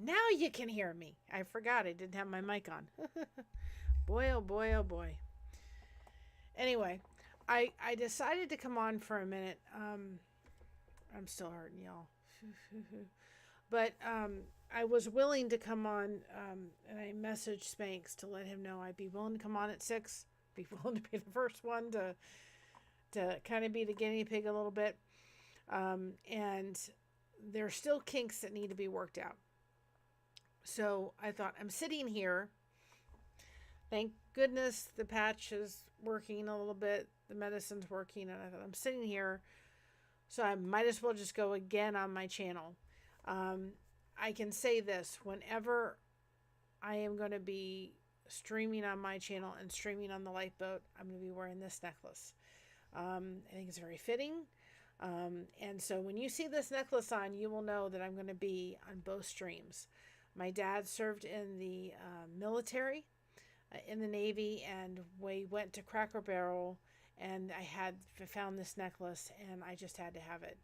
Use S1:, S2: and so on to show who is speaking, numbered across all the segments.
S1: Now you can hear me. I forgot I didn't have my mic on. Boy, oh boy, oh boy. Anyway, I decided to come on for a minute. I'm still hurting y'all. But I was willing to come on, and I messaged Spanx to let him know I'd be willing to come on at 6. Be willing to be the first one to kind of be the guinea pig a little bit. And there's still kinks that need to be worked out. So I thought, I'm sitting here. Thank goodness the patch is working a little bit. The medicine's working. And I thought, I'm sitting here. So I might as well just go again on my channel. I can say this. Whenever I am going to be streaming on my channel and streaming on the Lifeboat, I'm going to be wearing this necklace. I think it's very fitting. And so when you see this necklace on, you will know that I'm going to be on both streams. My dad served in the military, in the Navy, and we went to Cracker Barrel, and I found this necklace, and I just had to have it.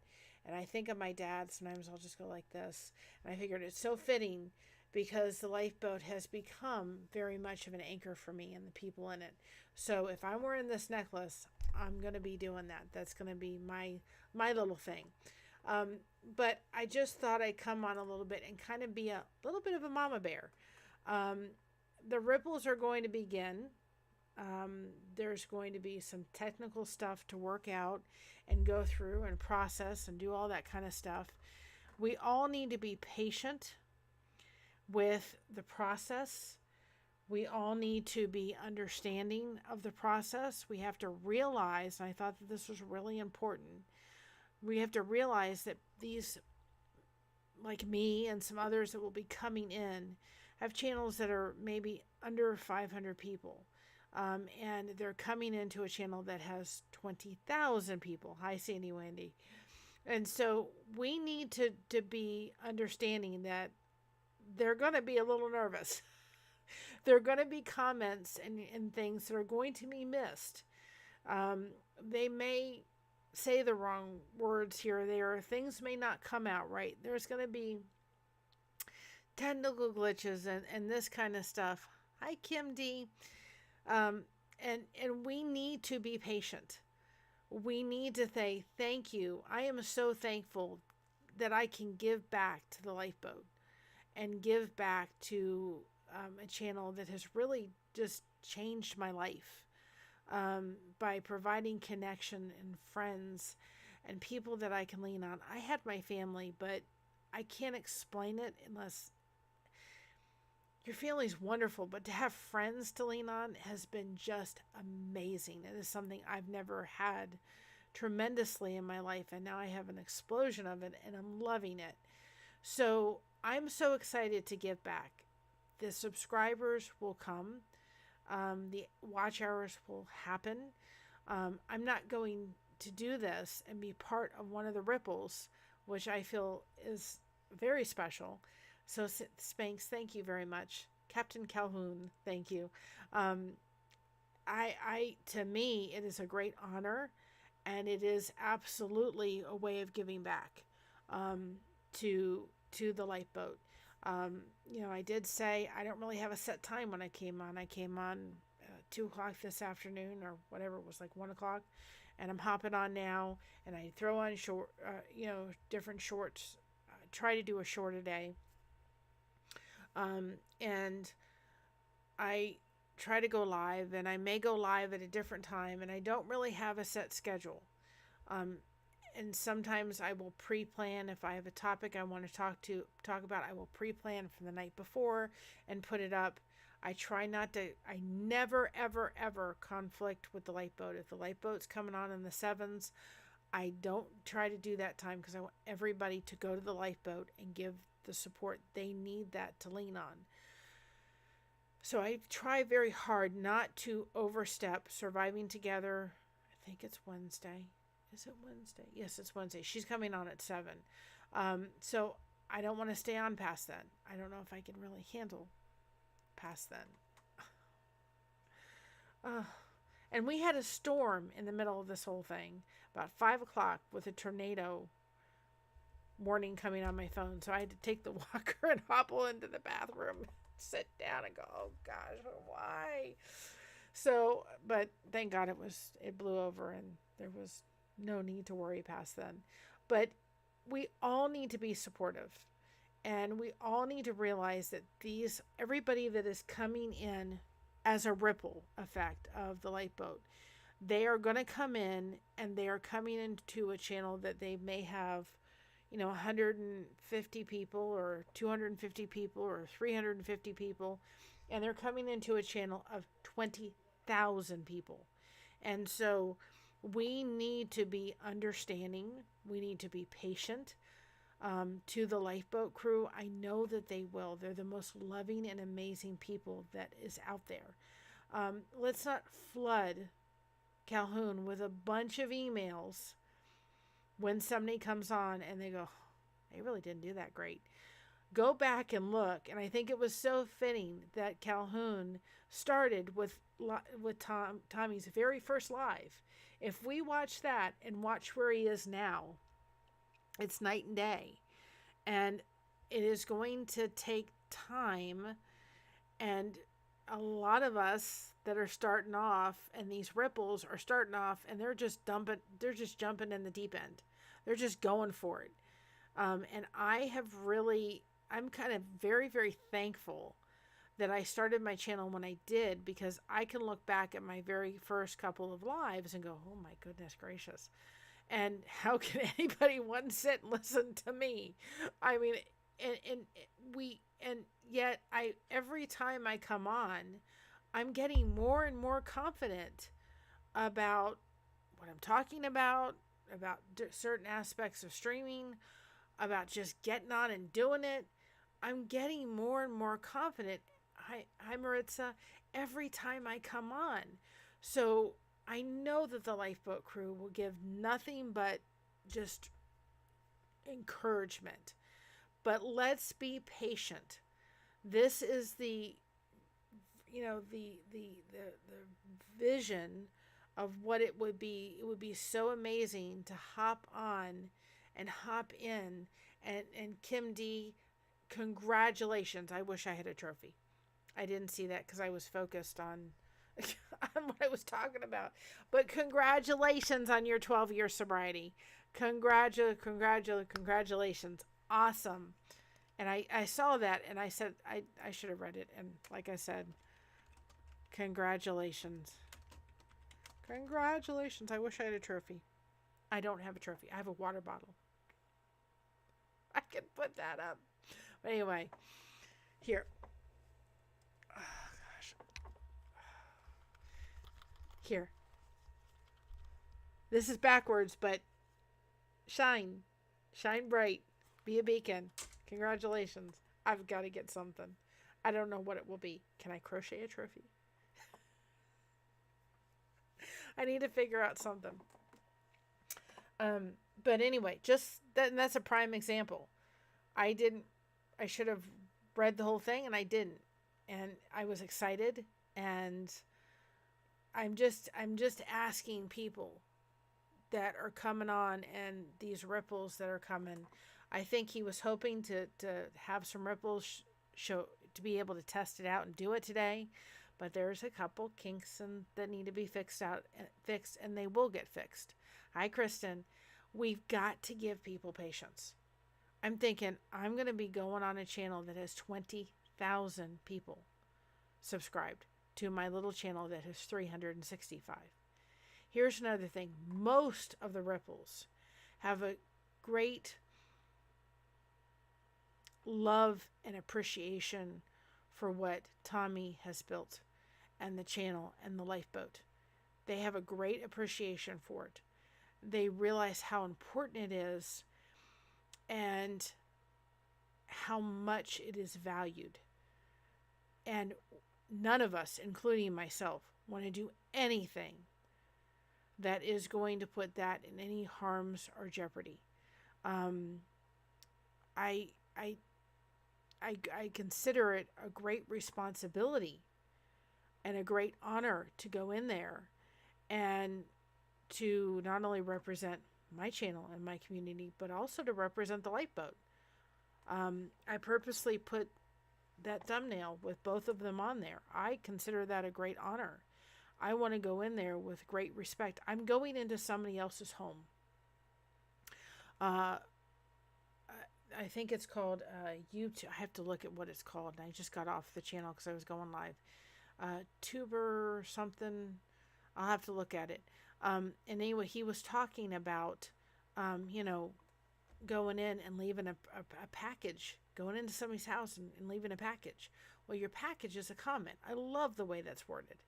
S1: And I think of my dad. Sometimes I'll just go like this. And I figured it's so fitting because the Lifeboat has become very much of an anchor for me and the people in it. So if I'm wearing this necklace, I'm going to be doing that. That's going to be my little thing. But I just thought I'd come on a little bit and kind of be a little bit of a mama bear. The ripples are going to begin. There's going to be some technical stuff to work out and go through and process and do all that kind of stuff. We all need to be patient with the process. We all need to be understanding of the process. We have to realize, and I thought that this was really important, we have to realize that these, like me and some others that will be coming in, have channels that are maybe under 500 people. And they're coming into a channel that has 20,000 people. Hi, Sandy Wendy. And so we need to be understanding that they're going to be a little nervous. There are going to be comments and things that are going to be missed. They may say the wrong words here or there. Things may not come out right. There's going to be technical glitches and this kind of stuff. Hi, Kim D. And we need to be patient. We need to say thank you. I am so thankful that I can give back to the Lifeboat and give back to a channel that has really just changed my life by providing connection and friends and people that I can lean on. I had my family, but I can't explain it unless your family's wonderful, but to have friends to lean on has been just amazing. It is something I've never had tremendously in my life, and now I have an explosion of it, and I'm loving it. So I'm so excited to give back. The subscribers will come. The watch hours will happen. I'm not going to do this and be part of one of the ripples, which I feel is very special. So Spanx, thank you very much. Captain Calhoun, thank you. To me, it is a great honor, and it is absolutely a way of giving back to the Lifeboat. I did say I don't really have a set time when I came on. I came on 2 o'clock this afternoon or whatever, it was like 1 o'clock, and I'm hopping on now, and I throw on different shorts. Try to do a short a day. And I try to go live, and I may go live at a different time, and I don't really have a set schedule. And sometimes I will pre-plan. If I have a topic I want to talk about, I will pre-plan from the night before and put it up. I never, ever, ever conflict with the Lifeboat. If the Lifeboat's coming on in the 7s, I don't try to do that time because I want everybody to go to the Lifeboat and give the support they need that to lean on. So I try very hard not to overstep. Surviving Together, I think it's Wednesday. Is it Wednesday? Yes, it's Wednesday. She's coming on at 7. So I don't want to stay on past then. I don't know if I can really handle past then. And we had a storm in the middle of this whole thing, about 5 o'clock, with a tornado warning coming on my phone. So I had to take the walker and hobble into the bathroom, sit down and go, oh gosh, why? So, but thank God it blew over and there was no need to worry past then. But we all need to be supportive, and we all need to realize that everybody that is coming in as a ripple effect of the lifeboat, they are going to come in and they are coming into a channel that they may have, 150 people or 250 people or 350 people, and they're coming into a channel of 20,000 people. And so we need to be understanding. We need to be patient to the lifeboat crew. I know that they will. They're the most loving and amazing people that is out there. Let's not flood Calhoun with a bunch of emails when somebody comes on and they go, they really didn't do that great. Go back and look. And I think it was so fitting that Calhoun started with Tommy's very first live. If we watch that and watch where he is now, it's night and day. And it is going to take time. And a lot of us that are starting off, and these ripples are starting off, and they're just jumping in the deep end. They're just going for it. And I'm kind of very, very thankful that I started my channel when I did, because I can look back at my very first couple of lives and go, oh my goodness gracious. And how can anybody want to sit and listen to me? I mean, and yet every time I come on, I'm getting more and more confident about what I'm talking about certain aspects of streaming, about just getting on and doing it. I'm getting more and more confident. Hi Maritza, every time I come on. So I know that the lifeboat crew will give nothing but just encouragement. But let's be patient. This is the vision of what it would be. It would be so amazing to hop on and hop in. And Kim D, congratulations. I wish I had a trophy. I didn't see that because I was focused on what I was talking about. But congratulations on your 12-year sobriety. Congratulations. Awesome. And I saw that and I said, I should have read it. And like I said, congratulations. Congratulations. I wish I had a trophy. I don't have a trophy. I have a water bottle. I can put that up. But anyway, here. Oh, gosh. Here. This is backwards, but shine. Shine bright. Be a beacon. Congratulations. I've got to get something. I don't know what it will be. Can I crochet a trophy? I need to figure out something. But anyway, just that's a prime example. I should have read the whole thing and I didn't. And I was excited, and I'm just asking people that are coming on and these ripples that are coming. I think he was hoping to have some ripples show, to be able to test it out and do it today. But there's a couple kinks that need to be fixed, and they will get fixed. Hi, Kristen. We've got to give people patience. I'm thinking I'm going to be going on a channel that has 20,000 people subscribed to my little channel that has 365. Here's another thing. Most of the ripples have a great love and appreciation for what Tommy has built and the channel and the lifeboat. They have a great appreciation for it. They realize how important it is and how much it is valued. And none of us, including myself, want to do anything that is going to put that in any harms or jeopardy. I consider it a great responsibility and a great honor to go in there and to not only represent my channel and my community, but also to represent the lifeboat. I purposely put that thumbnail with both of them on there. I consider that a great honor. I want to go in there with great respect. I'm going into somebody else's home. Uh, I think it's called YouTube. I have to look at what it's called. And I just got off the channel because I was going live. Tuber something. I'll have to look at it. And anyway, he was talking about, going in and leaving a package, going into somebody's house and leaving a package. Well, your package is a comment. I love the way that's worded.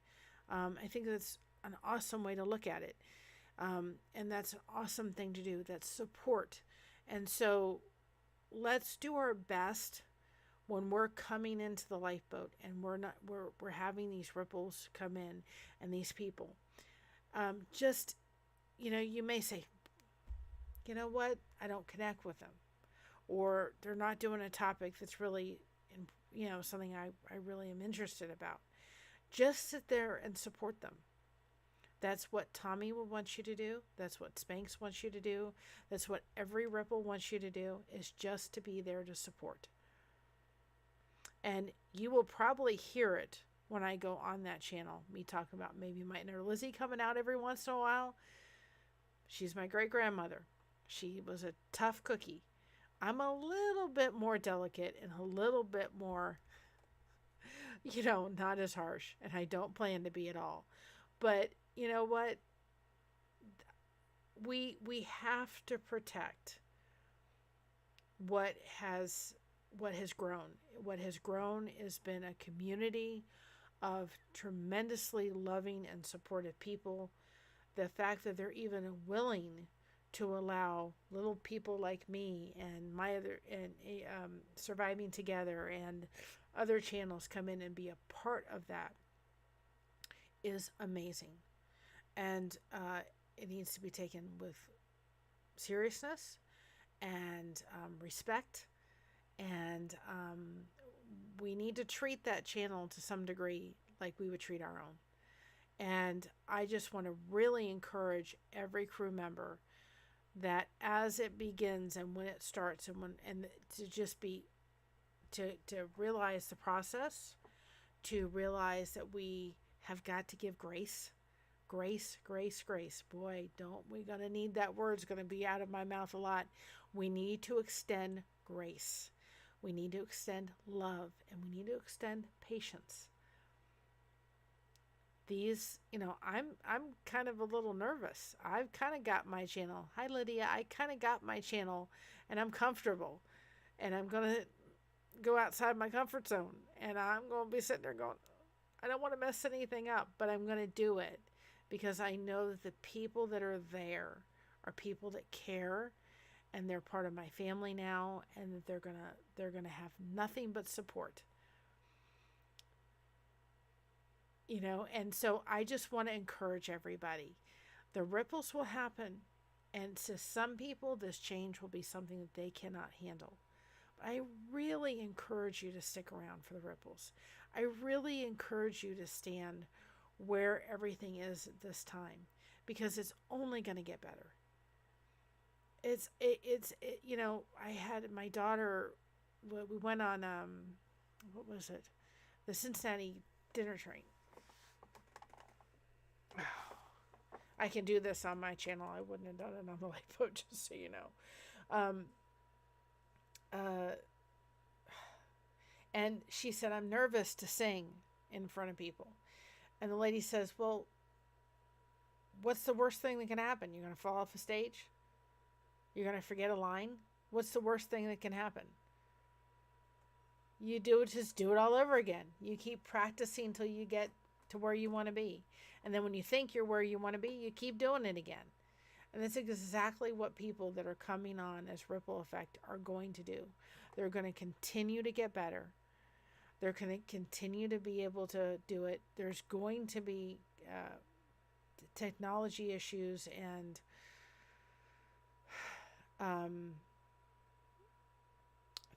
S1: I think that's an awesome way to look at it. And that's an awesome thing to do. That's support. And so let's do our best when we're coming into the lifeboat and we're having these ripples come in and these people. You may say, you know what? I don't connect with them, or they're not doing a topic that's really, something I really am interested about. Just sit there and support them. That's what Tommy will want you to do. That's what Spanx wants you to do. That's what every Ripple wants you to do, is just to be there to support. And you will probably hear it when I go on that channel, me talking about maybe my inner Lizzie coming out every once in a while. She's my great-grandmother. She was a tough cookie. I'm a little bit more delicate and a little bit more, not as harsh. And I don't plan to be at all. But you know what? We have to protect what has grown. What has grown has been a community of tremendously loving and supportive people. The fact that they're even willing to allow little people like me and my other Surviving Together and other channels come in and be a part of that is amazing. And it needs to be taken with seriousness and respect. And we need to treat that channel to some degree like we would treat our own. And I just want to really encourage every crew member that as it begins and when it starts and to just be to realize the process, to realize that we have got to give grace. Grace. Boy, don't we gonna need that word's gonna be out of my mouth a lot. We need to extend grace. We need to extend love, and we need to extend patience. These, I'm kind of a little nervous. I've kind of got my channel. Hi, Lydia. I kind of got my channel, and I'm comfortable. And I'm going to go outside my comfort zone. And I'm going to be sitting there going, I don't want to mess anything up, but I'm going to do it. Because I know that the people that are there are people that care. And they're part of my family now. And that they're gonna have nothing but support. And so I just want to encourage everybody. The ripples will happen. And to some people, this change will be something that they cannot handle. But I really encourage you to stick around for the ripples. I really encourage you to stand where everything is at this time. Because it's only going to get better. I had my daughter, we went on, what was it? The Cincinnati dinner train. I can do this on my channel. I wouldn't have done it on the lifeboat, just so you know. And she said, I'm nervous to sing in front of people. And the lady says, well, what's the worst thing that can happen? You're going to fall off a stage? You're going to forget a line? What's the worst thing that can happen? Just do it all over again. You keep practicing until you get to where you want to be. And then when you think you're where you want to be, you keep doing it again. And that's exactly what people that are coming on as Ripple Effect are going to do. They're going to continue to get better. They're going to continue to be able to do it. There's going to be technology issues and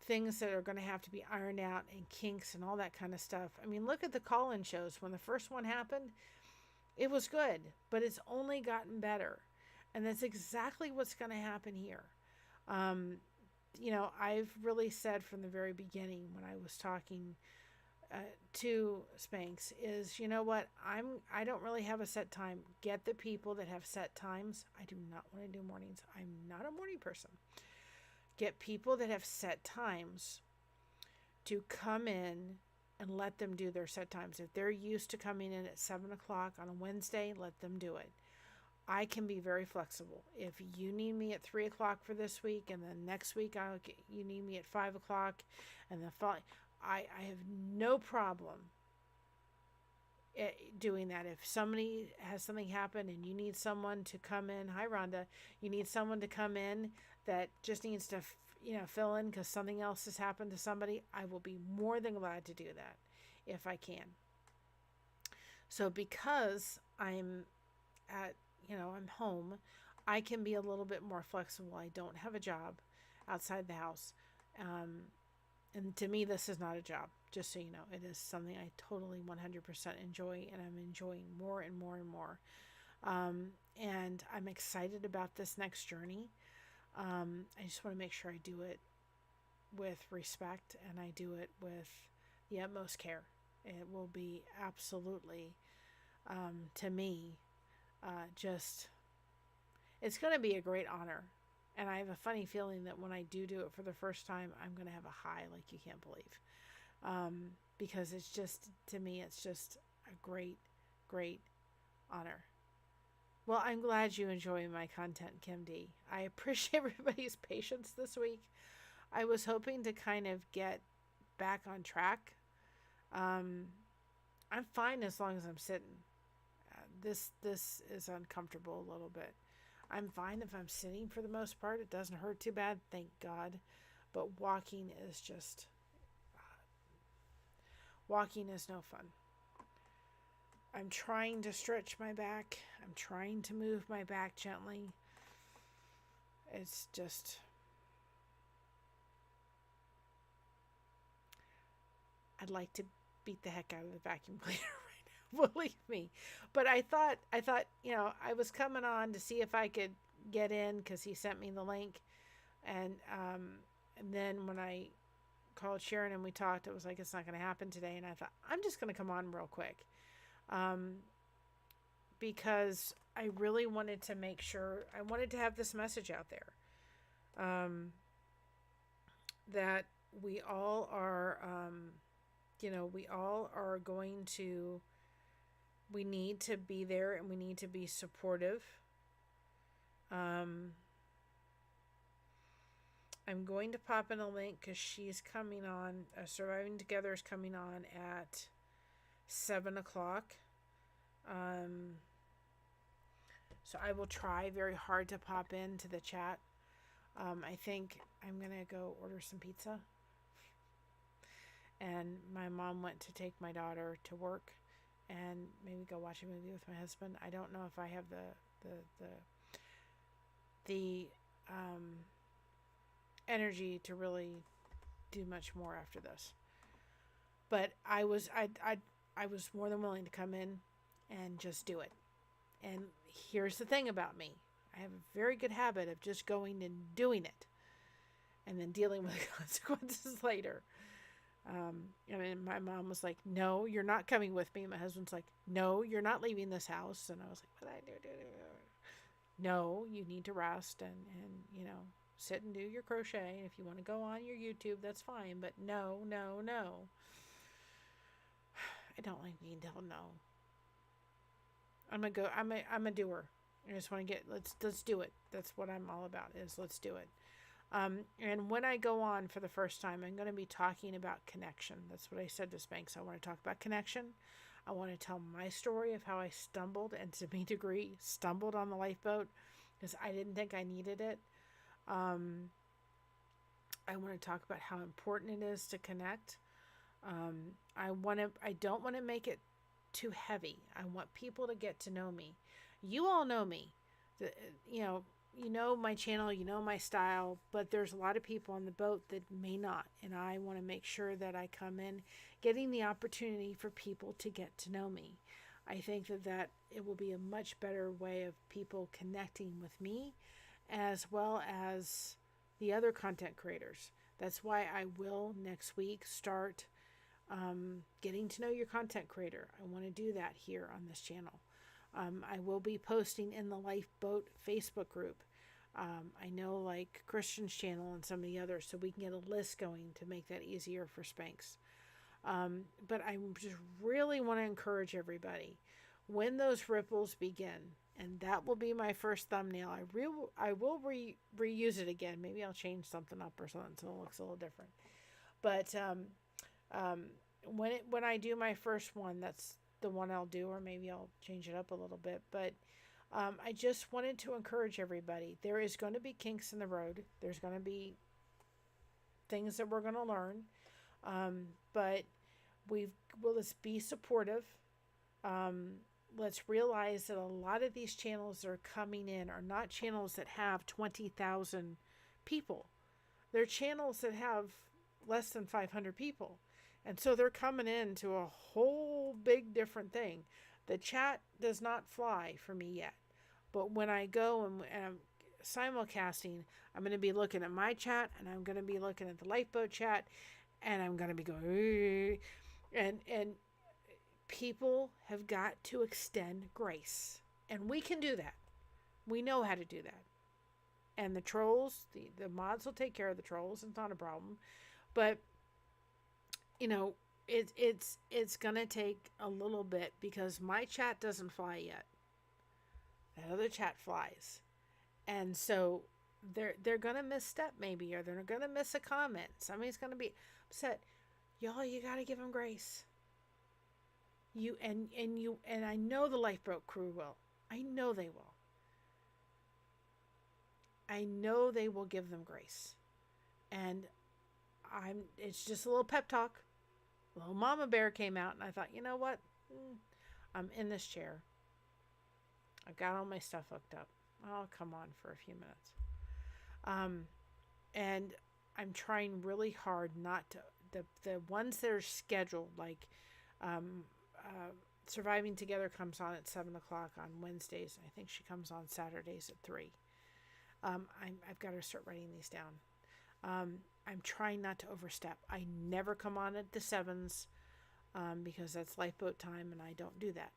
S1: things that are going to have to be ironed out and kinks and all that kind of stuff. I mean, look at the call-in shows. When the first one happened, it was good, but it's only gotten better. And that's exactly what's going to happen here. Um, I've really said from the very beginning when I was talking to Spanx is, you know what, I don't really have a set time. Get the people that have set times. I do not want to do mornings. I'm not a morning person. Get people that have set times to come in and let them do their set times. If they're used to coming in at 7 o'clock on a Wednesday, let them do it. I can be very flexible. If you need me at 3 o'clock for this week, and then next week you need me at 5 o'clock, and the following, I have no problem doing that. If somebody has something happen and you need someone to come in, hi Rhonda, you need someone to come in that just needs to fill in because something else has happened to somebody, I will be more than glad to do that if I can. So because I'm home, I can be a little bit more flexible. I don't have a job outside the house. And to me, this is not a job, just so you know. It is something I totally 100% enjoy, and I'm enjoying more and more and more. And I'm excited about this next journey. I just want to make sure I do it with respect, and I do it with the utmost care. It will be absolutely, to me, it's going to be a great honor. And I have a funny feeling that when I do it for the first time, I'm going to have a high like you can't believe. Because it's just, to me, it's just a great, great honor. Well, I'm glad you enjoy my content, Kim D. I appreciate everybody's patience this week. I was hoping to kind of get back on track. I'm fine as long as I'm sitting. This is uncomfortable a little bit. I'm fine if I'm sitting for the most part. It doesn't hurt too bad, thank God. But walking is no fun. I'm trying to stretch my back. I'm trying to move my back gently. It's just... I'd like to beat the heck out of the vacuum cleaner right now, believe me. But I thought, I was coming on to see if I could get in because he sent me the link. And then when I called Sharon and we talked, it was like, it's not going to happen today. And I thought, I'm just going to come on real quick. Because I really wanted to make sure, I wanted to have this message out there. That we all are, we need to be there and we need to be supportive. I'm going to pop in a link because she's coming on, Surviving Together is coming on at 7 o'clock. So I will try very hard to pop into the chat. I think I'm going to go order some pizza. And my mom went to take my daughter to work and maybe go watch a movie with my husband. I don't know if I have the energy to really do much more after this. But I was more than willing to come in and just do it. And here's the thing about me. I have a very good habit of just going and doing it and then dealing with the consequences later. And my mom was like, no, you're not coming with me. My husband's like, no, you're not leaving this house. And I was like, what I do? No, you need to rest and sit and do your crochet. And if you want to go on your YouTube, that's fine. But no. I don't like being told no. I'm a doer. I just want to let's do it. That's what I'm all about, is let's do it. And when I go on for the first time, I'm going to be talking about connection. That's what I said to Spanx. I want to talk about connection. I want to tell my story of how I stumbled, and to me degree, stumbled on the lifeboat because I didn't think I needed it. I want to talk about how important it is to connect. I don't want to make it too heavy. I want people to get to know me. You all know me. You know my channel, you know my style, but there's a lot of people on the boat that may not. And I want to make sure that I come in getting the opportunity for people to get to know me. I think that it will be a much better way of people connecting with me as well as the other content creators. That's why I will next week start getting to know your content creator. I want to do that here on this channel. I will be posting in the Lifeboat Facebook group. I know like Christian's channel and some of the others, so we can get a list going to make that easier for Spanx. But I just really want to encourage everybody when those ripples begin, and that will be my first thumbnail. I will reuse it again. Maybe I'll change something up or something so it looks a little different. But when I do my first one, that's the one I'll do, or maybe I'll change it up a little bit. But I just wanted to encourage everybody. There is going to be kinks in the road. There's going to be things that we're going to learn. But let's be supportive. Let's realize that a lot of these channels that are coming in are not channels that have 20,000 people. They're channels that have less than 500 people. And so they're coming into a whole big different thing. The chat does not fly for me yet. But when I go and I'm simulcasting, I'm going to be looking at my chat, and I'm going to be looking at the Lifeboat chat, and I'm going to be going, and people have got to extend grace. And we can do that. We know how to do that. And the trolls, the mods will take care of the trolls. It's not a problem. But, you know, it's going to take a little bit because my chat doesn't fly yet. That other chat flies. And so they're going to misstep maybe, or they're going to miss a comment. Somebody's going to be upset. Y'all, you got to give them grace. And I know the Lifeboat crew will. I know they will. I know they will give them grace. And it's just a little pep talk. Little Mama Bear came out, and I thought, you know what? I'm in this chair. I got all my stuff hooked up. I'll come on for a few minutes. And I'm trying really hard not to, the ones that are scheduled, like Surviving Together comes on at 7 o'clock on Wednesdays. I think she comes on Saturdays at 3. I've got to start writing these down. I'm trying not to overstep. I never come on at the 7s because that's Lifeboat time, and I don't do that.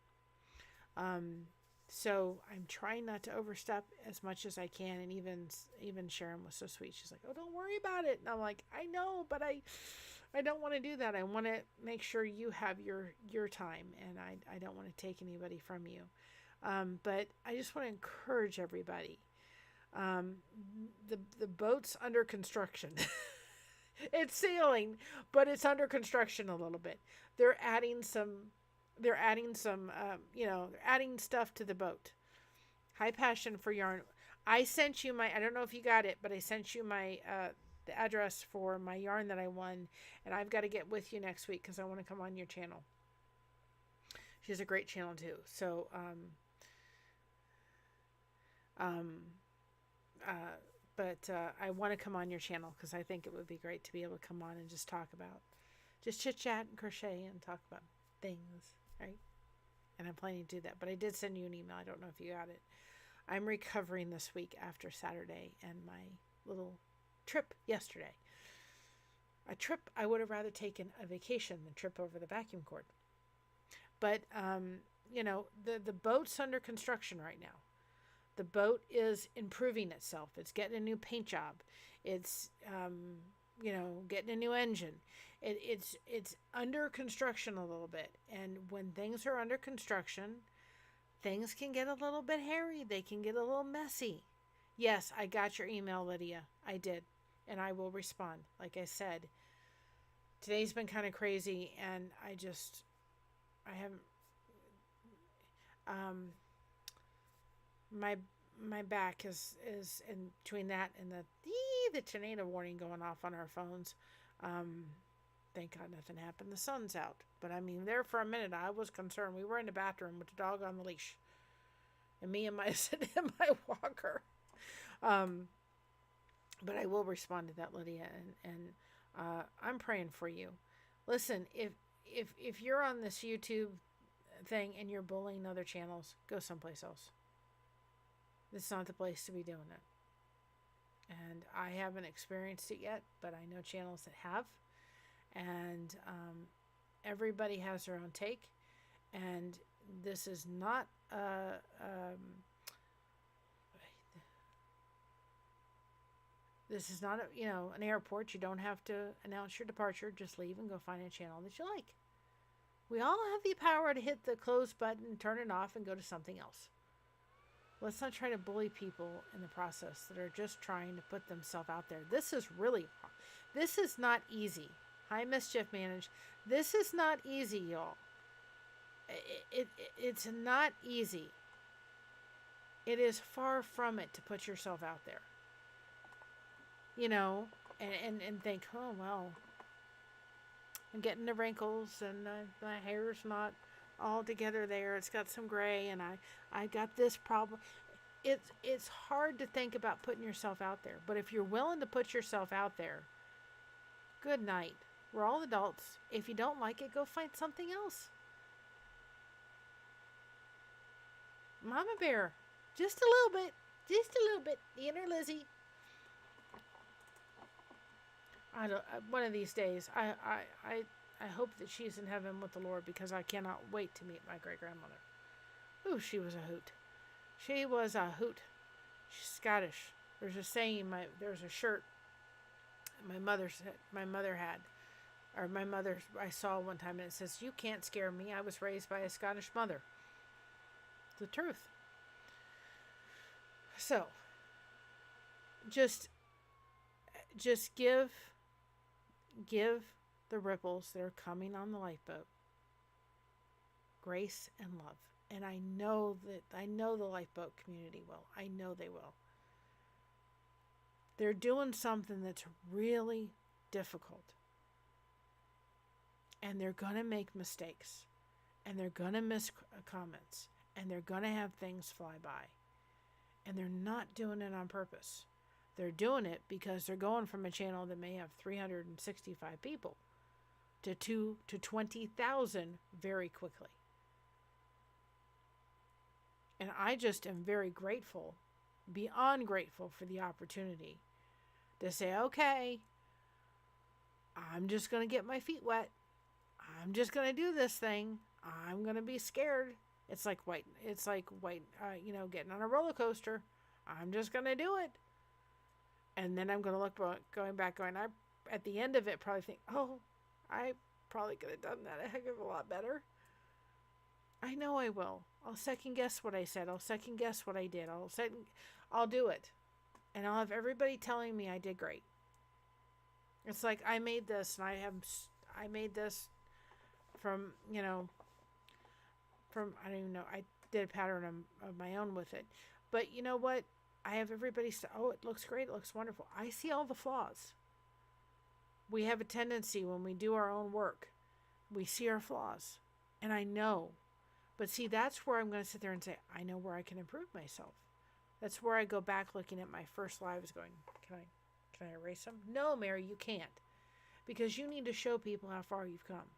S1: So I'm trying not to overstep as much as I can. And even Sharon was so sweet. She's like, "Oh, don't worry about it." And I'm like, "I know, but I don't want to do that. I want to make sure you have your time, and I don't want to take anybody from you." But I just want to encourage everybody. The boat's under construction. It's sailing, but it's under construction a little bit. They're adding some, they're adding stuff to the boat. High Passion for Yarn. I sent you I don't know if you got it, but I sent you the address for my yarn that I won, and I've got to get with you next week because I want to come on your channel. She has a great channel too. So, but I want to come on your channel because I think it would be great to be able to come on and just talk about, just chit chat and crochet and talk about things, right? And I'm planning to do that. But I did send you an email. I don't know if you got it. I'm recovering this week after Saturday and my little trip yesterday. A trip I would have rather taken a vacation than trip over the vacuum cord. But, the boat's under construction right now. The boat is improving itself. It's getting a new paint job. It's, getting a new engine. It's under construction a little bit. And when things are under construction, things can get a little bit hairy. They can get a little messy. Yes, I got your email, Lydia. I did. And I will respond. Like I said, today's been kind of crazy, and I haven't, my back is in between that and the tornado warning going off on our phones. Thank God nothing happened. The sun's out, but I mean, there for a minute I was concerned. We were in the bathroom with the dog on the leash, and me and my sitting in my walker. But I will respond to that, Lydia, and I'm praying for you. Listen, if you're on this YouTube thing and you're bullying other channels, go someplace else. This is not the place to be doing it. And I haven't experienced it yet, but I know channels that have. And everybody has their own take. And this is not this is not an airport. You don't have to announce your departure. Just leave and go find a channel that you like. We all have the power to hit the close button, turn it off, and go to something else. Let's not try to bully people in the process that are just trying to put themselves out there. This is not easy. Hi, Mischief Managed. This is not easy, y'all. It's not easy. It is far from it to put yourself out there. And think, oh, well, I'm getting the wrinkles and my hair's not all together there. It's got some gray and I got this problem. It's hard to think about putting yourself out there. But if you're willing to put yourself out there, good night. We're all adults. If you don't like it, go find something else. Mama Bear, just a little bit. The inner Lizzie. One of these days, I hope that she's in heaven with the Lord, because I cannot wait to meet my great-grandmother. Ooh, she was a hoot. She was a hoot. She's Scottish. There's a saying, there's a shirt my mother had, or my mother, I saw one time, and it says, "You can't scare me. I was raised by a Scottish mother." The truth. So, just give the ripples that are coming on the lifeboat grace and love. And I know the lifeboat community will. I know they will. They're doing something that's really difficult. And they're going to make mistakes. And they're going to miss comments. And they're going to have things fly by. And they're not doing it on purpose. They're doing it because they're going from a channel that may have 365 people to 20,000 very quickly. And I just am very grateful, beyond grateful, for the opportunity to say, okay, I'm just going to get my feet wet. I'm just going to do this thing. I'm going to be scared. It's like getting on a roller coaster. I'm just going to do it. And then I'm going to look back, at the end of it, probably think, oh, I probably could have done that a heck of a lot better. I know I will. I'll second guess what I said. I'll second guess what I did. I'll do it. And I'll have everybody telling me I did great. It's like I made this, and I made this from, I don't even know. I did a pattern of my own with it. But you know what? I have everybody say, oh, it looks great. It looks wonderful. I see all the flaws. We have a tendency when we do our own work, we see our flaws. And I know. But see, that's where I'm going to sit there and say, I know where I can improve myself. That's where I go back looking at my first lives going, can I erase them? No, Mary, you can't. Because you need to show people how far you've come.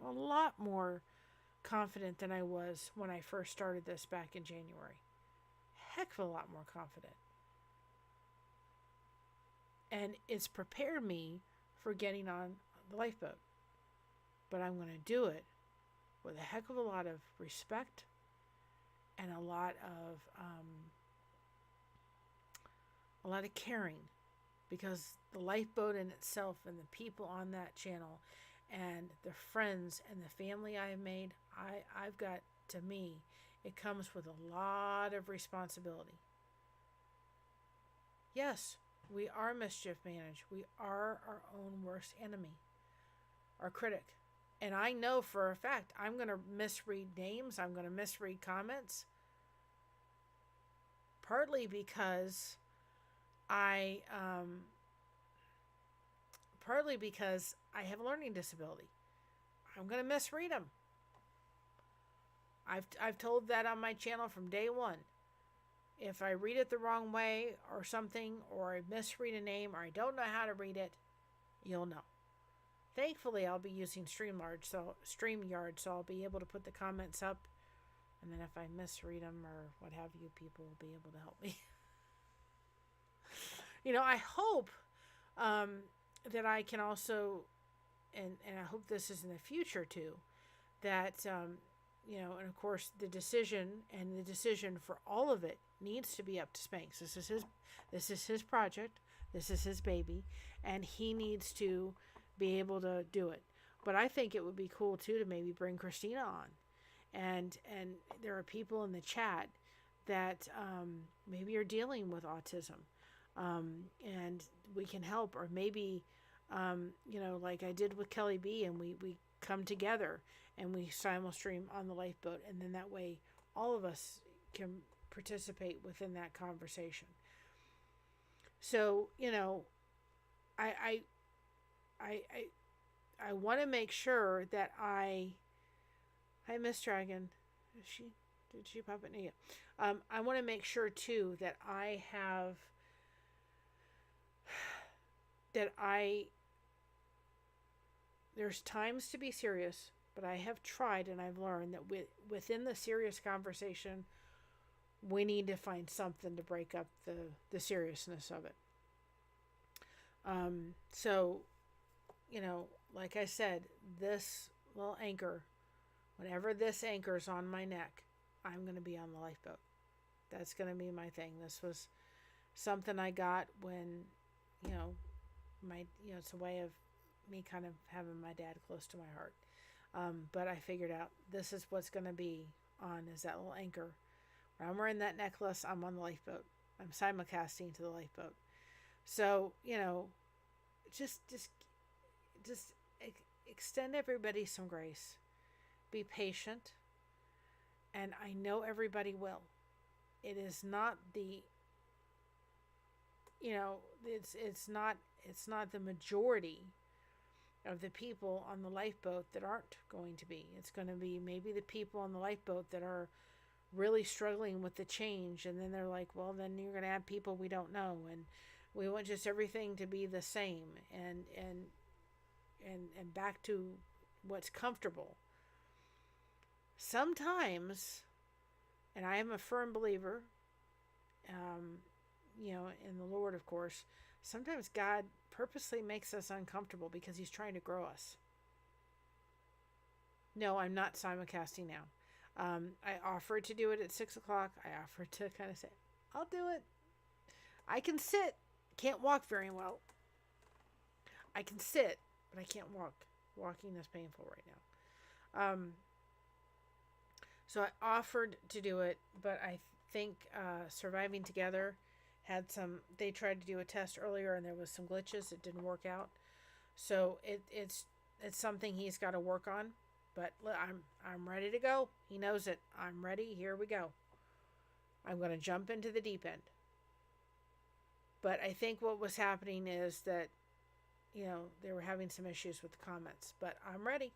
S1: I'm a lot more confident than I was when I first started this back in January. Heck of a lot more confident. And it's prepared me for getting on the lifeboat. But I'm going to do it with a heck of a lot of respect and a lot of caring, because the lifeboat in itself and the people on that channel and the friends and the family I have made, I've got, to me, it comes with a lot of responsibility. Yes, we are mischief managed. We are our own worst enemy, our critic. And I know for a fact I'm going to misread names. I'm going to misread comments. Partly because I have a learning disability. I'm going to misread them. I've told that on my channel from day one. If I read it the wrong way or something, or I misread a name, or I don't know how to read it, you'll know. Thankfully, I'll be using StreamYard, so I'll be able to put the comments up, and then if I misread them or what have you, people will be able to help me. I hope that I can also, and I hope this is in the future too, that, and of course the decision for all of it needs to be up to Spanx. This is his project. This is his baby, and he needs to be able to do it. But I think it would be cool too to maybe bring Christina on, and there are people in the chat that maybe are dealing with autism, and we can help, or maybe like I did with Kelly B, and we come together and we simul-stream on the lifeboat, and then that way all of us can participate within that conversation. So I want to make sure that Hi, Miss Dragon. Did she pop it? Yeah. I want to make sure too that there's times to be serious, but I have tried and I've learned that within the serious conversation, we need to find something to break up the seriousness of it. So, like I said, this little anchor, whenever this anchor's on my neck, I'm going to be on the lifeboat. That's going to be my thing. This was something I got when, it's a way of me kind of having my dad close to my heart. But I figured out this is what's going to be on, is that little anchor. When I'm wearing that necklace, I'm on the lifeboat. I'm simulcasting to the lifeboat. So, just extend everybody some grace. Be patient. And I know everybody will. It is not the, it's not the majority of the people on the lifeboat that aren't going to be. It's going to be maybe the people on the lifeboat that are really struggling with the change, and then they're like, well, then you're going to have people we don't know, and we want just everything to be the same and back to what's comfortable. Sometimes, and I am a firm believer, in the Lord, of course, sometimes God purposely makes us uncomfortable because he's trying to grow us. No, I'm not simulcasting now. I offered to do it at 6 o'clock. I offered to kind of say, I'll do it. I can sit. Can't walk very well. I can sit, but I can't walk. Walking is painful right now. So I offered to do it, but I think Surviving Together they tried to do a test earlier and there was some glitches. It didn't work out. So it's something he's got to work on. But I'm ready to go. He knows it. I'm ready. Here we go. I'm going to jump into the deep end. But I think what was happening is that, they were having some issues with the comments. But I'm ready.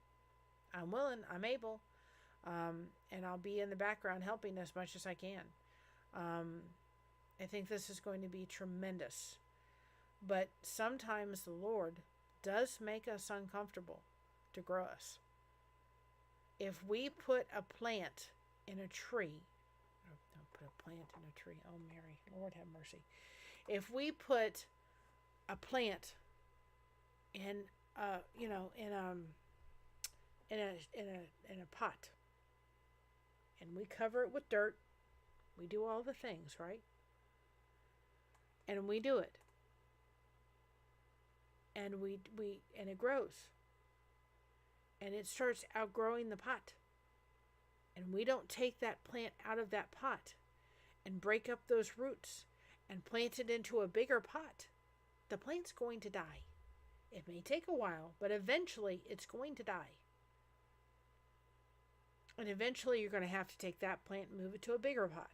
S1: I'm willing. I'm able. And I'll be in the background helping as much as I can. I think this is going to be tremendous. But sometimes the Lord does make us uncomfortable to grow us. If we put a plant in a tree, don't put a plant in a tree. Oh, Mary, Lord have mercy. If we put a plant in a pot, and we cover it with dirt, we do all the things, right? And we do it, and and it grows. And it starts outgrowing the pot. And we don't take that plant out of that pot and break up those roots and plant it into a bigger pot. The plant's going to die. It may take a while, but eventually it's going to die. And eventually you're going to have to take that plant and move it to a bigger pot.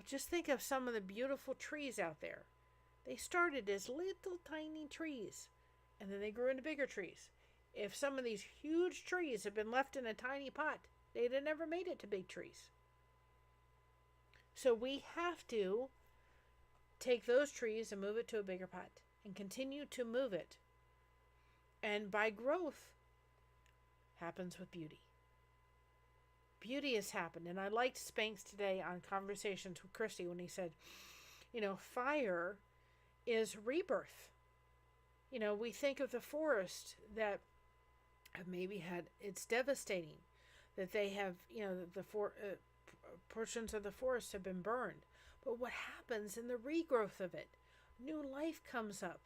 S1: Just think of some of the beautiful trees out there. They started as little tiny trees, and then they grew into bigger trees. If some of these huge trees had been left in a tiny pot, they'd have never made it to big trees. So we have to take those trees and move it to a bigger pot and continue to move it And by growth happens with beauty. Beauty has happened. And I liked Spanx today on Conversations with Christy when he said, fire is rebirth. We think of the forest that have maybe had, it's devastating that they have, portions of the forest have been burned. But what happens in the regrowth of it? New life comes up.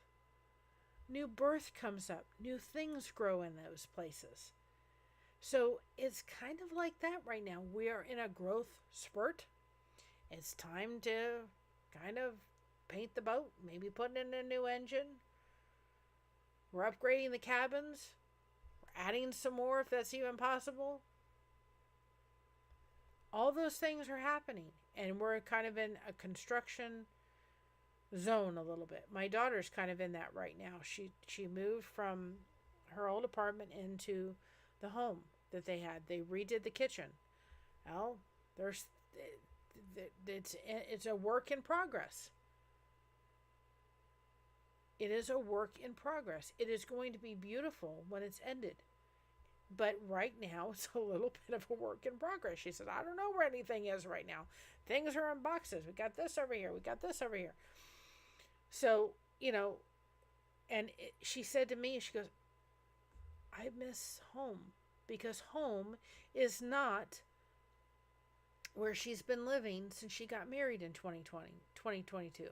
S1: New birth comes up. New things grow in those places. So it's kind of like that right now. We are in a growth spurt. It's time to kind of paint the boat, maybe put in a new engine. We're upgrading the cabins. We're adding some more if that's even possible. All those things are happening, and we're kind of in a construction zone a little bit. My daughter's kind of in that right now. She moved from her old apartment into the home that they had. They redid the kitchen. Well, it's a work in progress. It is a work in progress. It is going to be beautiful when it's ended. But right now, it's a little bit of a work in progress. She said, I don't know where anything is right now. Things are in boxes. We got this over here. We got this over here. So, she said to me, she goes, I miss home, because home is not where she's been living since she got married in 2022.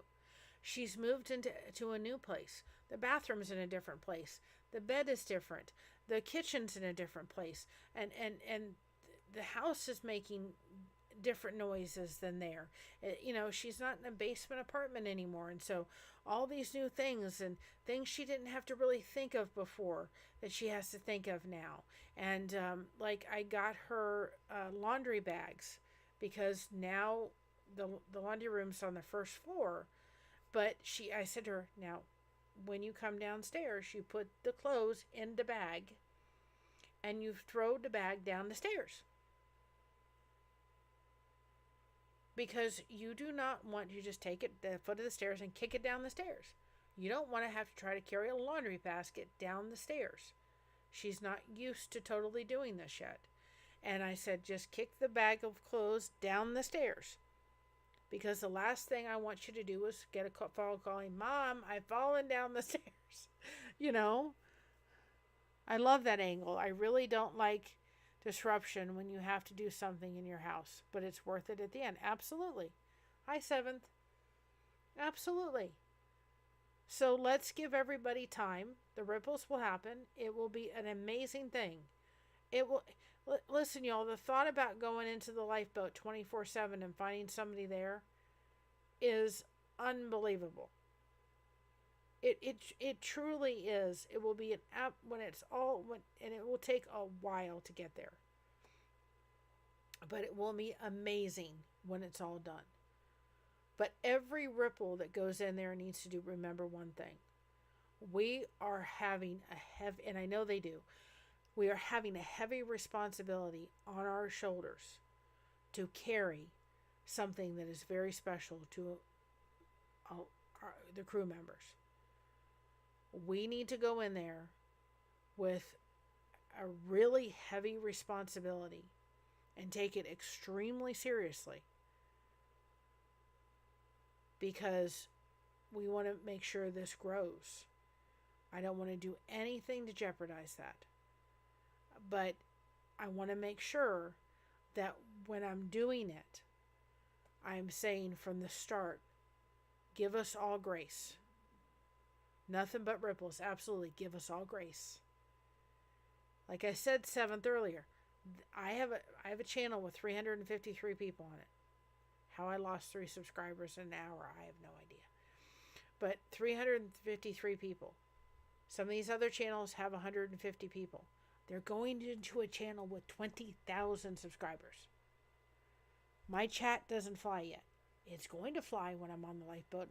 S1: She's moved into a new place. The bathroom's in a different place. The bed is different. The kitchen's in a different place. And the house is making different noises than there. She's not in a basement apartment anymore. And so all these new things and things she didn't have to really think of before that she has to think of now. And I got her laundry bags, because now the laundry room's on the first floor. But I said to her, now, when you come downstairs, you put the clothes in the bag and you throw the bag down the stairs. Because you do not want to just take it the foot of the stairs and kick it down the stairs. You don't want to have to try to carry a laundry basket down the stairs. She's not used to totally doing this yet. And I said, just kick the bag of clothes down the stairs. Because the last thing I want you to do is get a phone calling, Mom, I've fallen down the stairs. I love that angle. I really don't like disruption when you have to do something in your house, but it's worth it at the end. Absolutely. Hi, Seventh. Absolutely. So let's give everybody time. The ripples will happen. It will be an amazing thing. It will. Listen, y'all, the thought about going into the lifeboat 24/7 and finding somebody there is unbelievable. It truly is. It will be an app and it will take a while to get there. But it will be amazing when it's all done. But every ripple that goes in there needs to remember one thing. We are having and I know they do, we are having a heavy responsibility on our shoulders to carry something that is very special to the crew members. We need to go in there with a really heavy responsibility and take it extremely seriously, because we want to make sure this grows. I don't want to do anything to jeopardize that. But I want to make sure that when I'm doing it, I'm saying from the start, give us all grace. Nothing but ripples. Absolutely. Give us all grace. Like I said, 7th earlier, I have a channel with 353 people on it. How I lost 3 subscribers in an hour, I have no idea. But 353 people. Some of these other channels have 150 people. They're going into a channel with 20,000 subscribers. My chat doesn't fly yet. It's going to fly when I'm on the lifeboat.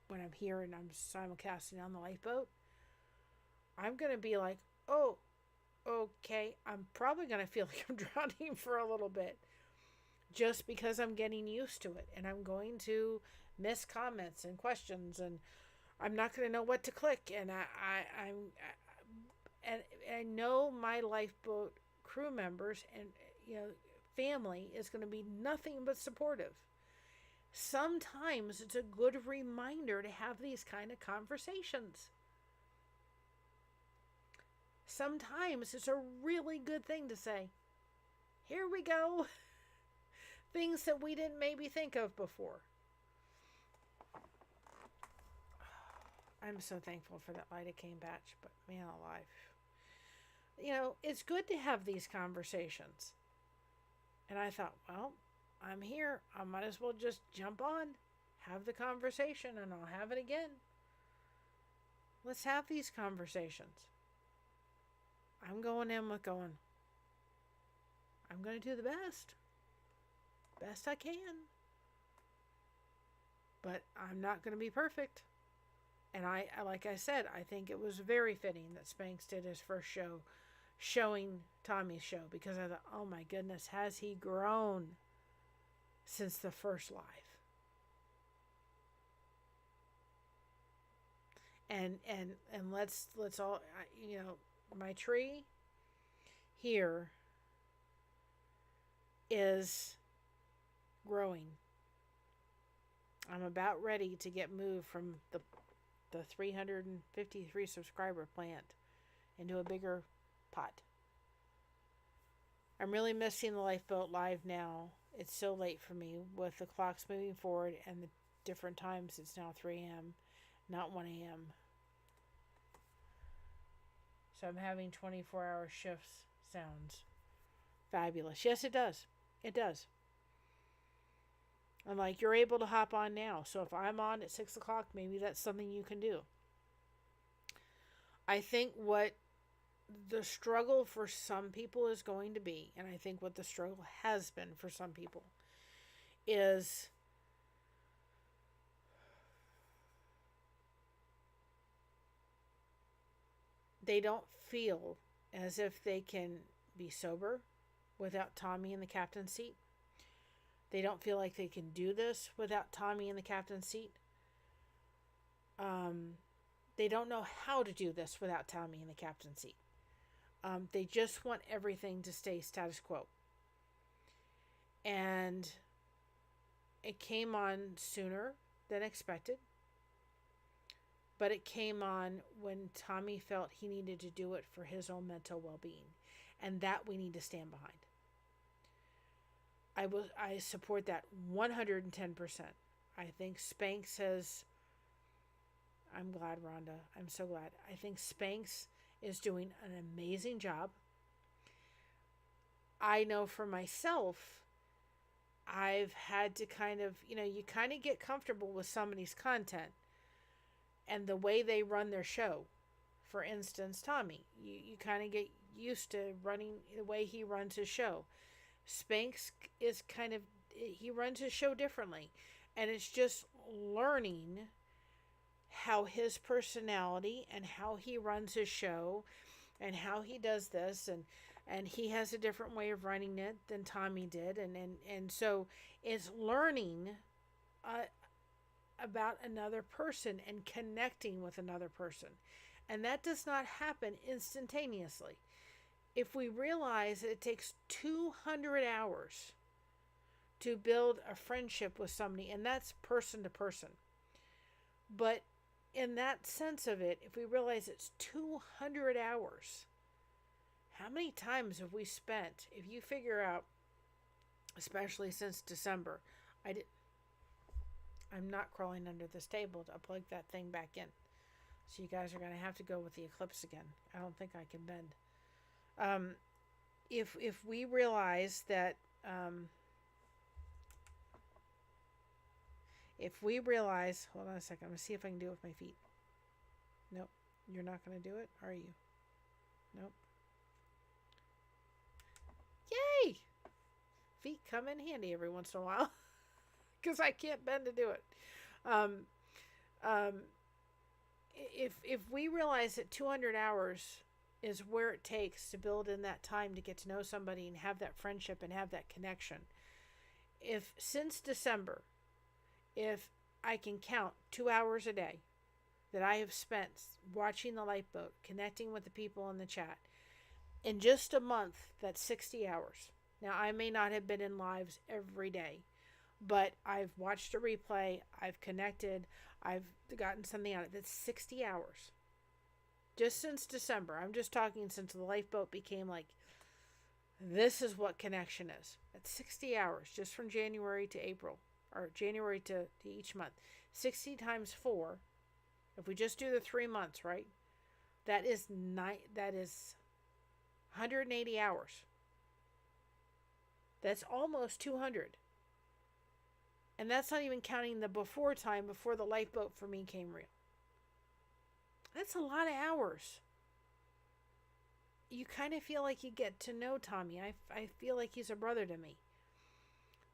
S1: When I'm here and I'm simulcasting on the lifeboat. I'm going to be like, oh, okay. I'm probably going to feel like I'm drowning for a little bit. Just because I'm getting used to it. And I'm going to miss comments and questions. And I'm not going to know what to click. And and I know my lifeboat crew members and family is going to be nothing but supportive. Sometimes it's a good reminder to have these kind of conversations. Sometimes it's a really good thing to say, here we go. Things that we didn't maybe think of before. I'm so thankful for that Lida Kane batch, but man alive. It's good to have these conversations. And I thought, well, I'm here. I might as well just jump on, have the conversation, and I'll have it again. Let's have these conversations. I'm going in with going, I'm going to do the best I can. But I'm not going to be perfect. And like I said, I think it was very fitting that Spanx did his first show showing Tommy's show, because I thought, oh my goodness, has he grown since the first live? And let's all, my tree here is growing. I'm about ready to get moved from the 353 subscriber plant into a bigger pot. I'm really missing the Lifeboat Live now. It's so late for me with the clocks moving forward and the different times. It's now 3 a.m., not 1 a.m. So I'm having 24-hour shifts. Sounds fabulous. Yes, it does. It does. I'm like, you're able to hop on now. So if I'm on at 6 o'clock, maybe that's something you can do. I think what the struggle for some people is going to be, and I think what the struggle has been for some people, is they don't feel as if they can be sober without Tommy in the captain's seat. They don't feel like they can do this without Tommy in the captain's seat. They don't know how to do this without Tommy in the captain's seat. They just want everything to stay status quo. And it came on sooner than expected. But it came on when Tommy felt he needed to do it for his own mental well-being. And that we need to stand behind. I support that 110%. I think Spanx says, I'm glad, Rhonda. I'm so glad. I think Spanx is doing an amazing job. I know for myself, I've had to kind of, you kind of get comfortable with somebody's content and the way they run their show. For instance, Tommy, you kind of get used to running the way he runs his show. Spanx is he runs his show differently. And it's just learning how his personality and how he runs his show and how he does this. And he has a different way of running it than Tommy did. And so it's learning about another person and connecting with another person. And that does not happen instantaneously. If we realize that it takes 200 hours to build a friendship with somebody, and that's person to person. But in that sense of it, if we realize it's 200 hours, how many times have we spent, if you figure out, especially since December, I'm not crawling under this table to plug that thing back in. So you guys are going to have to go with the eclipse again. I don't think I can bend. If we realize that, hold on a second, I'm going to see if I can do it with my feet. Nope, you're not going to do it, are you? Nope. Yay! Feet come in handy every once in a while, because I can't bend to do it. If we realize that 200 hours is where it takes to build in that time to get to know somebody and have that friendship and have that connection. If since December, if I can count 2 hours a day that I have spent watching the lifeboat, connecting with the people in the chat. In just a month, that's 60 hours. Now, I may not have been in lives every day, but I've watched a replay, I've connected, I've gotten something out of it. That's 60 hours. Just since December. I'm just talking since the lifeboat became like, this is what connection is. That's 60 hours just from January to April, or January to each month. 60 times 4, if we just do the 3 months, right? That is 180 hours. That's almost 200. And that's not even counting the before time, before the lifeboat for me came real. That's a lot of hours. You kind of feel like you get to know Tommy. I feel like he's a brother to me.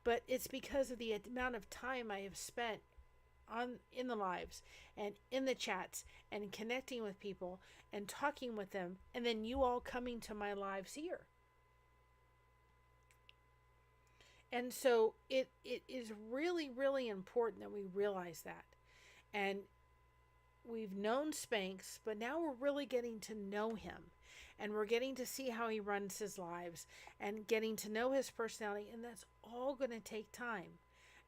S1: But it's because of the amount of time I have spent in the lives and in the chats and connecting with people and talking with them, and then you all coming to my lives here. And so it is really, really important that we realize that. And we've known Spanx, but now we're really getting to know him. And we're getting to see how he runs his lives and getting to know his personality. And that's all going to take time,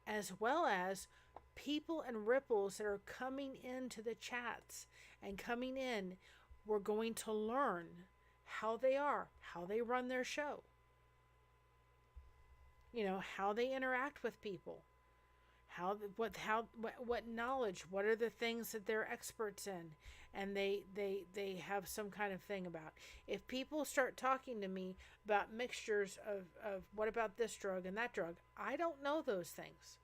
S1: as well as people and ripples that are coming into the chats and coming in. We're going to learn how they are, how they run their show, how they interact with people, what knowledge, what are the things that they're experts in, and they have some kind of thing about. If people start talking to me about mixtures of what about this drug and that drug, I don't know those things.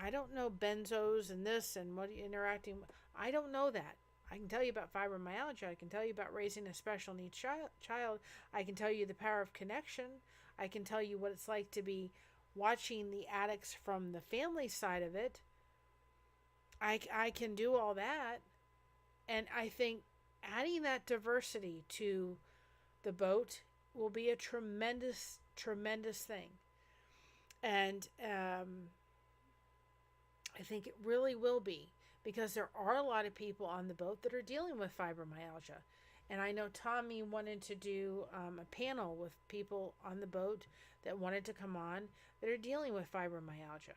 S1: I don't know benzos and this and what interacting. I don't know that. I can tell you about fibromyalgia. I can tell you about raising a special needs child. I can tell you the power of connection. I can tell you what it's like to be watching the addicts from the family side of it. I can do all that. And I think adding that diversity to the boat will be a tremendous, tremendous thing. And I think it really will be, because there are a lot of people on the boat that are dealing with fibromyalgia. And I know Tommy wanted to do a panel with people on the boat that wanted to come on that are dealing with fibromyalgia.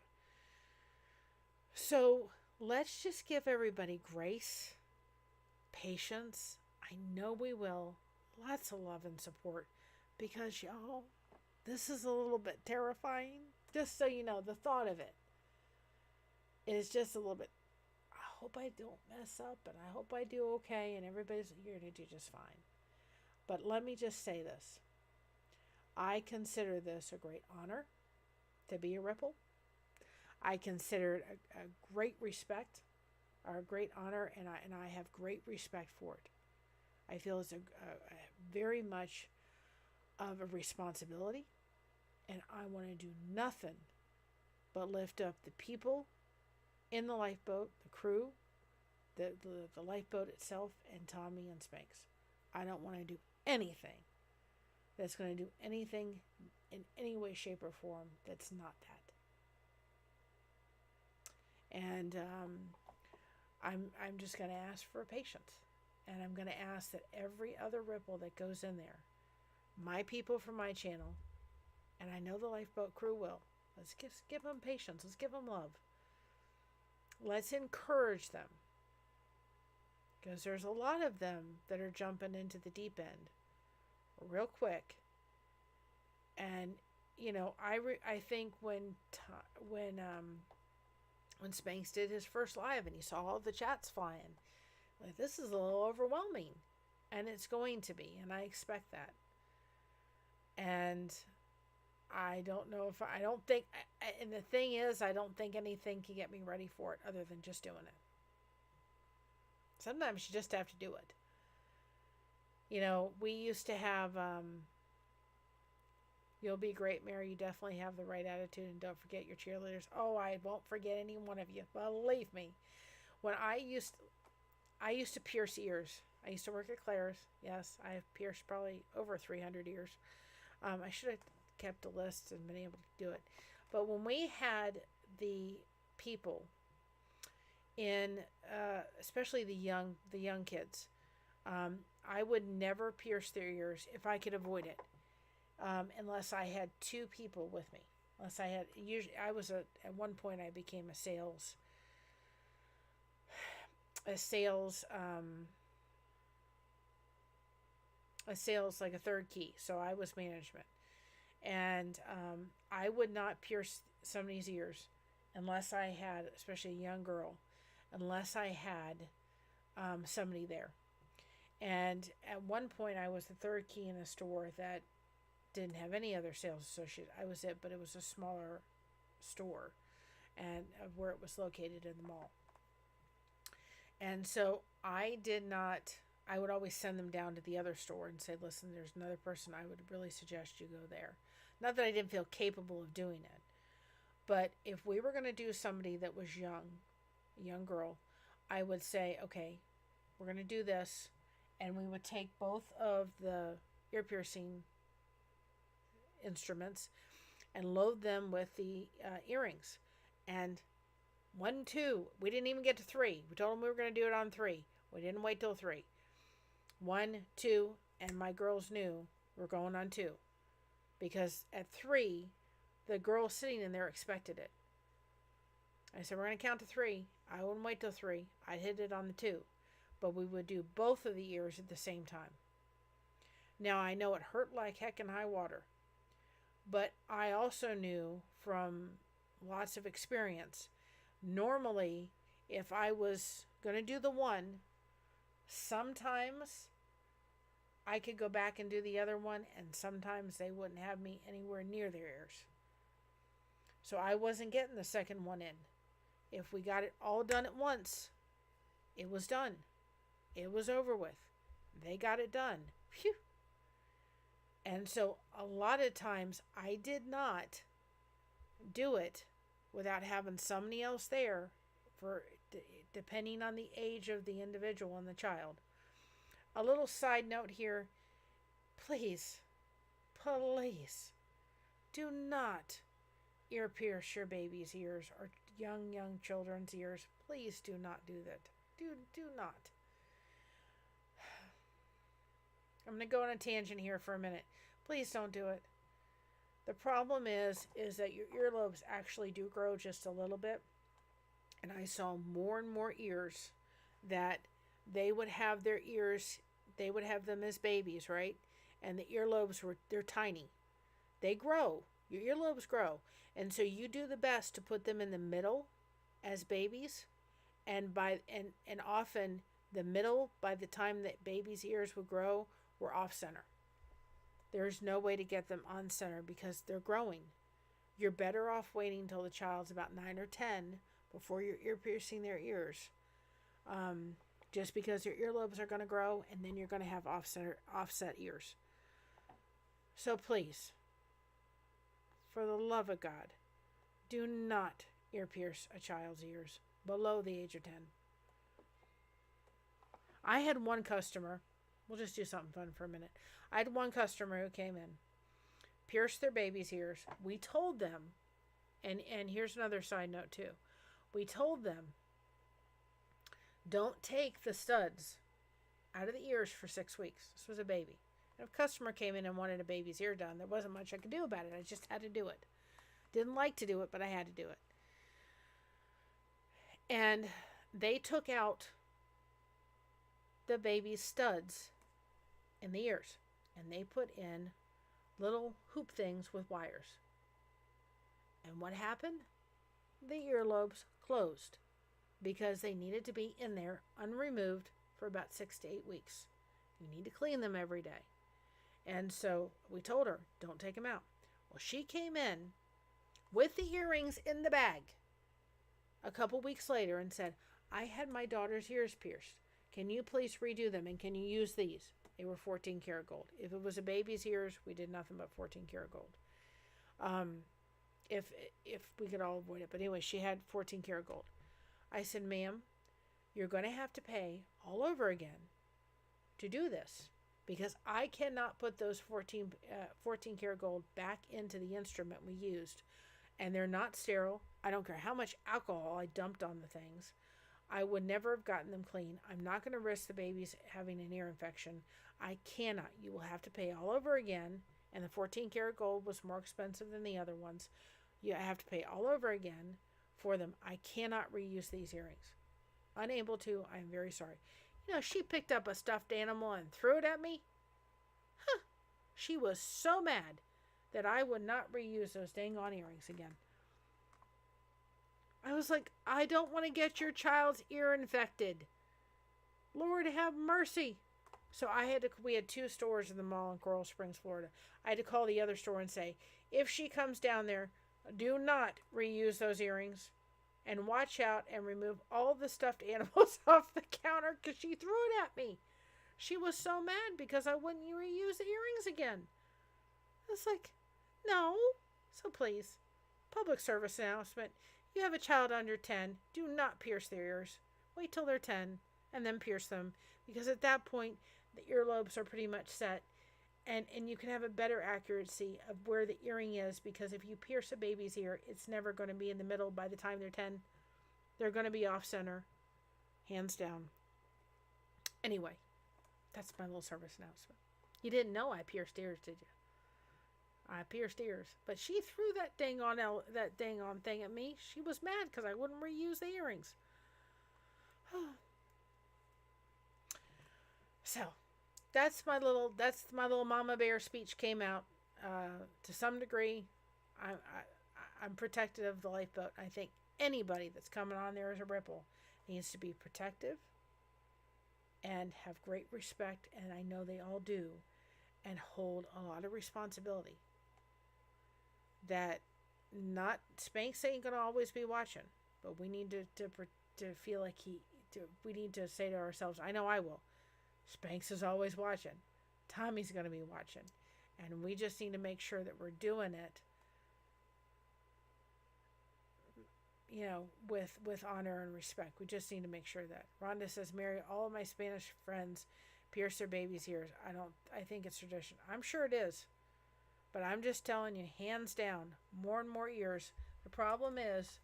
S1: So let's just give everybody grace, patience. I know we will. Lots of love and support, because y'all, this is a little bit terrifying. Just so you know, the thought of it is just a little bit, I hope I don't mess up, and I hope I do okay, and everybody's here to do just fine. But let me just say this. I consider this a great honor to be a Ripple. I consider it a great respect, or a great honor, and I have great respect for it. I feel it's a very much of a responsibility, and I want to do nothing but lift up the people in the lifeboat, the crew, the lifeboat itself, and Tommy and Spanx. I don't want to do anything that's going to do anything in any way, shape, or form that's not that. And I'm just going to ask for patience. And I'm going to ask that every other Ripple that goes in there, my people from my channel, and I know the lifeboat crew will, let's give them patience. Let's give them love. Let's encourage them, because there's a lot of them that are jumping into the deep end real quick. And I think when Spanx did his first live and he saw all the chats flying, like, this is a little overwhelming, and it's going to be, and I expect that. And I don't know if I don't think, and the thing is, I don't think anything can get me ready for it other than just doing it. Sometimes you just have to do it. We used to have, you'll be great, Mary. You definitely have the right attitude, and don't forget your cheerleaders. Oh, I won't forget any one of you. Believe me. When I used to pierce ears. I used to work at Claire's. Yes, I have pierced probably over 300 ears. I should have kept a list and been able to do it. But when we had the people in especially the young kids. I would never pierce their ears if I could avoid it, unless I had two people with me. Unless I had, usually I was at one point I became a sales a sales, like a third key. So I was management, and I would not pierce somebody's ears unless I had, especially a young girl, unless I had somebody there. And at one point, I was the third key in a store that didn't have any other sales associate. I was it, but it was a smaller store, and where it was located in the mall. And so I did not. I would always send them down to the other store and say, "Listen, there's another person. I would really suggest you go there." Not that I didn't feel capable of doing it, but if we were going to do somebody that was young, a young girl, I would say, "Okay, we're going to do this," and we would take both of the ear piercing instruments and load them with the earrings. And 1, 2, we didn't even get to 3. We told them we were going to do it on 3. We didn't wait till 3. 1, 2, and my girls knew we're going on 2. Because at 3, the girl sitting in there expected it. I said, we're going to count to 3. I wouldn't wait till 3. I'd hit it on the 2. But we would do both of the ears at the same time. Now, I know it hurt like heck in high water. But I also knew from lots of experience, normally, if I was going to do the one, sometimes I could go back and do the other one, and sometimes they wouldn't have me anywhere near their ears. So I wasn't getting the second one in. If we got it all done at once, it was done. It was over with. They got it done. Phew. And so a lot of times I did not do it without having somebody else there, for depending on the age of the individual and the child. A little side note here, please, please do not ear pierce your baby's ears or young children's ears. Please do not do that. Do not. I'm going to go on a tangent here for a minute. Please don't do it. The problem is that your earlobes actually do grow just a little bit. And I saw more and more ears that they would have their ears, they would have them as babies, right? And the earlobes they're tiny. They grow. Your earlobes grow. And so you do the best to put them in the middle as babies. And often the middle, by the time that baby's ears would grow, were off center. There's no way to get them on center because they're growing. You're better off waiting until the child's about 9 or 10 before you're ear piercing their ears. Just because your earlobes are going to grow, and then you're going to have offset ears. So please, for the love of God, do not ear pierce a child's ears below the age of 10. I had one customer, we'll just do something fun for a minute. I had one customer who came in, pierced their baby's ears. We told them, and here's another side note too. We told them, don't take the studs out of the ears for 6 weeks. This was a baby. And if a customer came in and wanted a baby's ear done, there wasn't much I could do about it. I just had to do it. Didn't like to do it, but I had to do it. And they took out the baby's studs in the ears, and they put in little hoop things with wires. And what happened? The earlobes closed because they needed to be in there unremoved for about 6 to 8 weeks. You need to clean them every day. And so we told her, don't take them out. Well, she came in with the earrings in the bag a couple weeks later and said, I had my daughter's ears pierced. Can you please redo them, and can you use these? They were 14 karat gold. If it was a baby's ears, we did nothing but 14 karat gold. If we could all avoid it. But anyway, she had 14 karat gold. I said, ma'am, you're going to have to pay all over again to do this, because I cannot put those 14 karat gold back into the instrument we used. And they're not sterile. I don't care how much alcohol I dumped on the things. I would never have gotten them clean. I'm not going to risk the babies having an ear infection. I cannot. You will have to pay all over again. And the 14 karat gold was more expensive than the other ones. You have to pay all over again for them. I cannot reuse these earrings. Unable to. I'm very sorry. You know, she picked up a stuffed animal and threw it at me. Huh. She was so mad that I would not reuse those dang on earrings again. I was like, I don't want to get your child's ear infected. Lord have mercy. So we had 2 stores in the mall in Coral Springs, Florida. I had to call the other store and say, if she comes down there, do not reuse those earrings. And watch out and remove all the stuffed animals off the counter because she threw it at me. She was so mad because I wouldn't reuse the earrings again. I was like, no. So please, public service announcement. You have a child under 10, do not pierce their ears. Wait till they're 10 and then pierce them, because at that point the earlobes are pretty much set, and you can have a better accuracy of where the earring is, because if you pierce a baby's ear, it's never going to be in the middle by the time they're 10. They're going to be off center, hands down. Anyway, that's my little service announcement. You didn't know I pierced ears, did you? I pierced ears, but she threw that dang on thing at me. She was mad because I wouldn't reuse the earrings. So, that's my little mama bear speech came out. To some degree, I'm protective of the lifeboat. I think anybody that's coming on there as a ripple needs to be protective and have great respect, and I know they all do, and hold a lot of responsibility. That not Spanx ain't gonna always be watching, but we need to feel like we need to say to ourselves, I know I will. Spanx is always watching. Tommy's gonna be watching, and we just need to make sure that we're doing it, you know, with honor and respect. We just need to make sure that. Rhonda says, Mary, all of my Spanish friends pierce their babies' ears. I think it's tradition. I'm sure it is. But I'm just telling you, hands down, more and more ears. The problem is,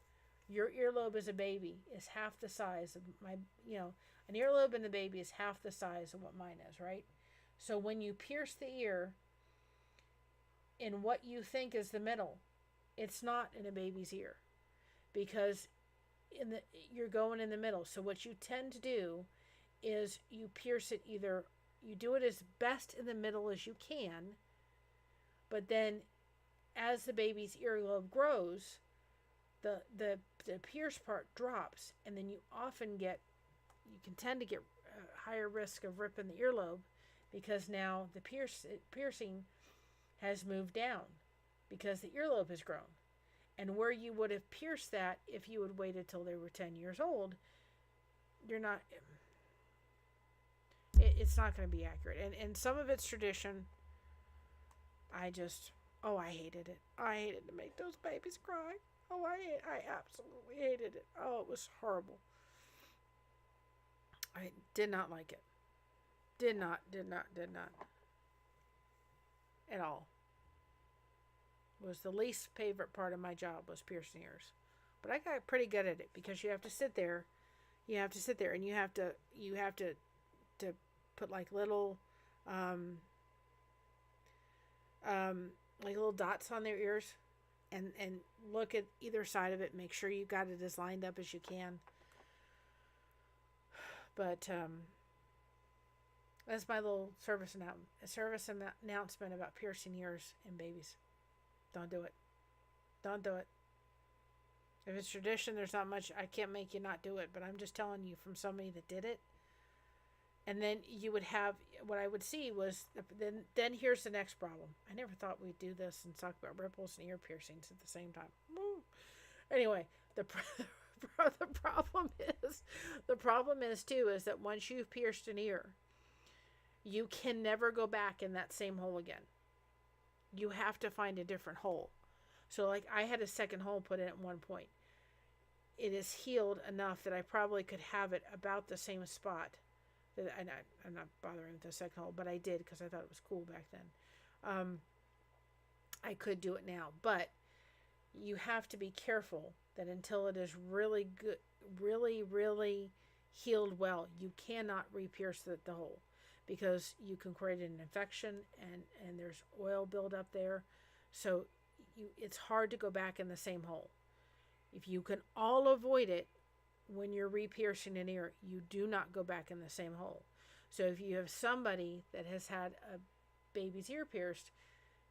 S1: your earlobe as a baby is half the size of an earlobe in the baby is half the size of what mine is, right? So when you pierce the ear in what you think is the middle, it's not in a baby's ear, because you're going in the middle. So what you tend to do is you pierce it, either you do it as best in the middle as you can, but then as the baby's earlobe grows, the pierce part drops, and then you can tend to get a higher risk of ripping the earlobe, because now the piercing has moved down because the earlobe has grown. And where you would have pierced that if you had waited till they were 10 years old, it's not going to be accurate. And some of it's tradition. I hated it. I hated to make those babies cry. I absolutely hated it. Oh, it was horrible. I did not like it. Did not. At all. It was the least favorite part of my job, was piercing ears. But I got pretty good at it, because you have to sit there. And you have to put like little little dots on their ears, and look at either side of it. Make sure you got it as lined up as you can. But that's my little service announcement about piercing ears in babies. Don't do it. Don't do it. If it's tradition, there's not much. I can't make you not do it, but I'm just telling you from somebody that did it. And then you would have, what I would see was, then here's the next problem. I never thought we'd do this and talk about ripples and ear piercings at the same time. Anyway, the problem is too, is that once you've pierced an ear, you can never go back in that same hole again. You have to find a different hole. So like, I had a second hole put in at one point. It is healed enough that I probably could have it about the same spot. And I'm not bothering with the second hole, but I did because I thought it was cool back then. I could do it now, but you have to be careful that until it is really good, really, really healed well, you cannot re-pierce the hole, because you can create an infection, and there's oil buildup there. So it's hard to go back in the same hole. If you can all avoid it, when you're re-piercing an ear, you do not go back in the same hole. So if you have somebody that has had a baby's ear pierced,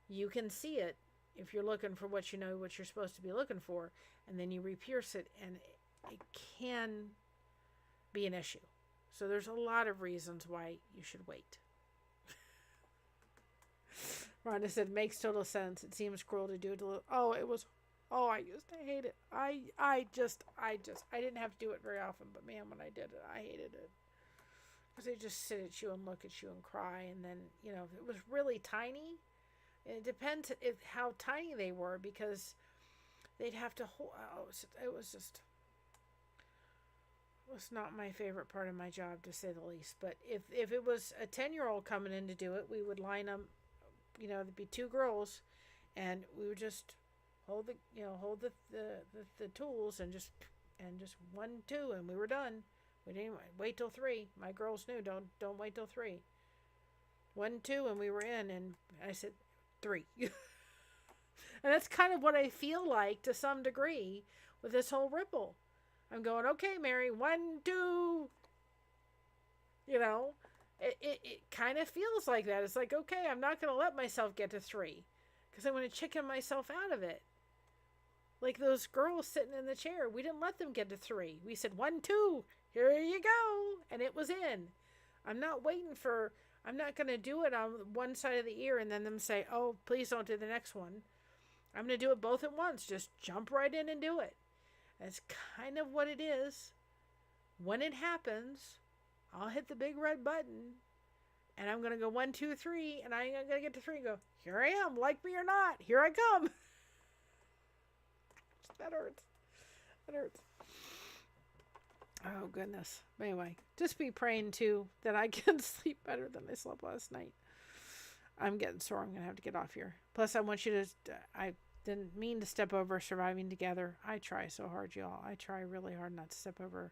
S1: you can see it if you're looking for what you know what you're supposed to be looking for, and then you re-pierce it, and it can be an issue. So there's a lot of reasons why you should wait. Rhonda said, makes total sense. It seems cruel to do it. I used to hate it. I didn't have to do it very often, but man, when I did it, I hated it. Because they just sit at you and look at you and cry, and then, if it was really tiny, it depends how tiny they were, because they'd have to hold. It was not my favorite part of my job, to say the least. But if it was a 10-year-old coming in to do it, we would line them. There'd be two girls, and we would just hold the tools, and just 1, 2, and we were done. We didn't wait till 3. My girls knew, don't wait till 3. 1, 2, and we were in, and I said 3. And that's kind of what I feel like to some degree with this whole ripple. I'm going, okay, Mary, 1, 2. It kind of feels like that. It's like, okay, I'm not going to let myself get to 3, because I'm going to chicken myself out of it. Like those girls sitting in the chair, we didn't let them get to 3. We said 1, 2, here you go, and it was in. I'm not going to do it on one side of the ear and then them say, oh, please don't do the next one. I'm going to do it both at once. Just jump right in and do it. That's kind of what it is. When it happens, I'll hit the big red button, and I'm going to go 1, 2, 3, and I'm going to get to 3 and go, here I am, like me or not, here I come. That hurts. Oh, goodness. Anyway, just be praying, too, that I can sleep better than I slept last night. I'm getting sore. I'm going to have to get off here. Plus, I want you to... I didn't mean to step over surviving together. I try so hard, y'all. I try really hard not to step over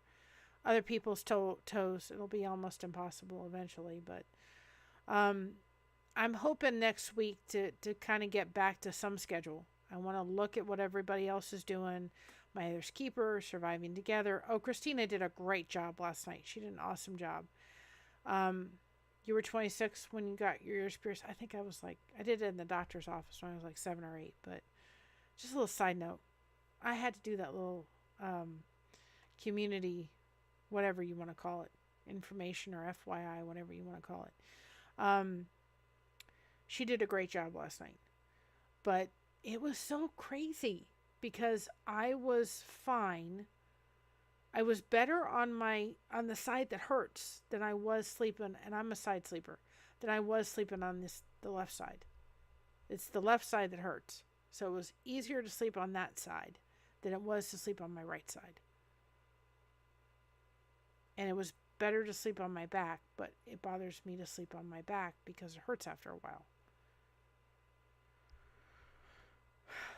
S1: other people's toes. It'll be almost impossible eventually. But I'm hoping next week to kind of get back to some schedule. I want to look at what everybody else is doing. My Other's Keeper, Surviving Together. Oh, Christina did a great job last night. She did an awesome job. You were 26 when you got your ears pierced. I think I did it in the doctor's office when I was like 7 or 8. But just a little side note. I had to do that little community, whatever you want to call it, information or FYI, whatever you want to call it. She did a great job last night. But it was so crazy because I was fine. I was better on the side that hurts than I was sleeping, and I'm a side sleeper, than I was sleeping on the left side. It's the left side that hurts. So it was easier to sleep on that side than it was to sleep on my right side. And it was better to sleep on my back, but it bothers me to sleep on my back because it hurts after a while.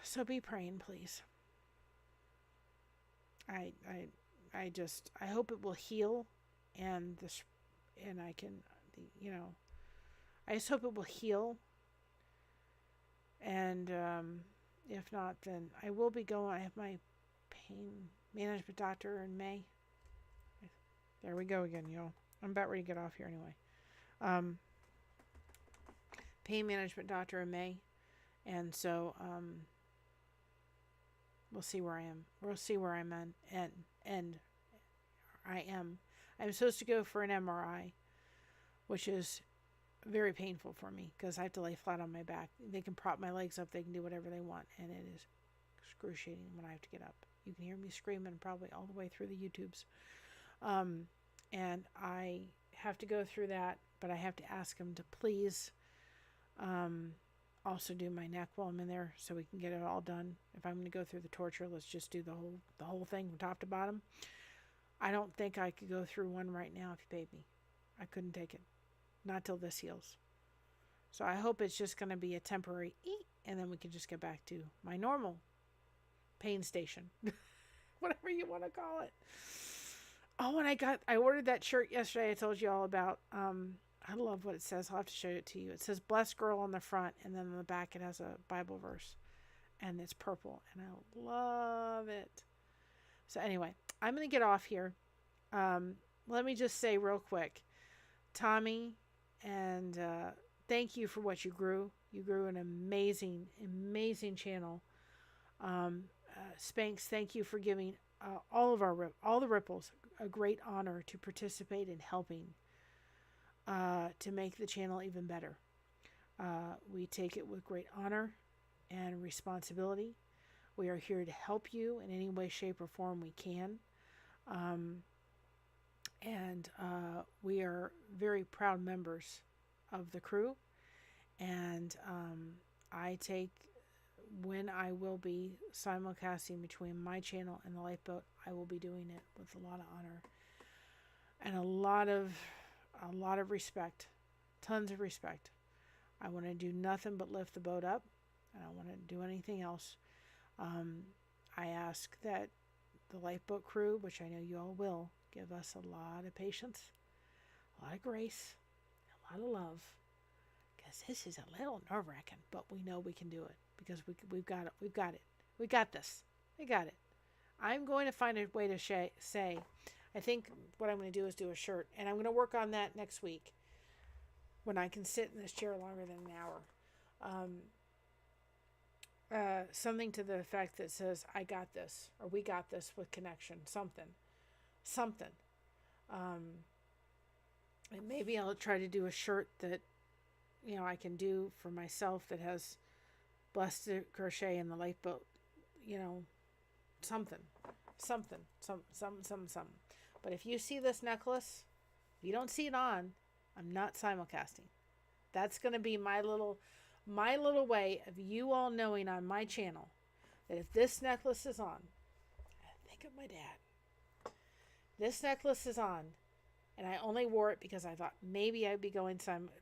S1: So be praying, please. I hope it will heal, and I can, I just hope it will heal. And if not, then I will be going. I have my pain management doctor in May. There we go again, y'all. I'm about ready to get off here anyway. Pain management doctor in May, and so we'll see where I am. We'll see where I'm at, and I'm supposed to go for an MRI, which is very painful for me because I have to lay flat on my back. They can prop my legs up. They can do whatever they want, and it is excruciating when I have to get up. You can hear me screaming probably all the way through the YouTubes. And I have to go through that, but I have to ask him to please also do my neck while I'm in there so we can get it all done. If I'm going to go through the torture, let's just do the whole thing from top to bottom. I don't think I could go through one right now if you paid me. I couldn't take it. Not till this heals. So I hope it's just going to be a temporary and then we can just get back to my normal pain station. whatever you want to call it. Oh, and I ordered that shirt yesterday I told you all about. I love what it says. I'll have to show it to you. It says "Blessed Girl" on the front, and then on the back it has a Bible verse, and it's purple, and I love it. So anyway, I'm going to get off here. Let me just say real quick, Tommy, and thank you for what you grew. You grew an amazing, amazing channel. Spanx, thank you for giving all the ripples a great honor to participate in helping to make the channel even better. We take it with great honor and responsibility. We are here to help you in any way, shape, or form we can. And we are very proud members of the crew. And I take, when I will be simulcasting between my channel and the Lifeboat, I will be doing it with a lot of honor and a lot of respect, tons of respect. I want to do nothing but lift the boat up. I don't want to do anything else. I ask that the Lifeboat crew, which I know you all will, give us a lot of patience, a lot of grace, a lot of love, because this is a little nerve-wracking, but we know we can do it because we've got it. We've got it. We got this. We got it. I'm going to find a way to say, I think what I'm going to do is do a shirt, and I'm going to work on that next week when I can sit in this chair longer than an hour. Something to the effect that says, I got this, or we got this with connection, something. And maybe I'll try to do a shirt that, I can do for myself that has Blessed Crochet in the Lifeboat, something. But if you see this necklace, if you don't see it on, I'm not simulcasting. That's going to be my little way of you all knowing on my channel that if this necklace is on, I think of my dad. This necklace is on, and I only wore it because I thought maybe I'd be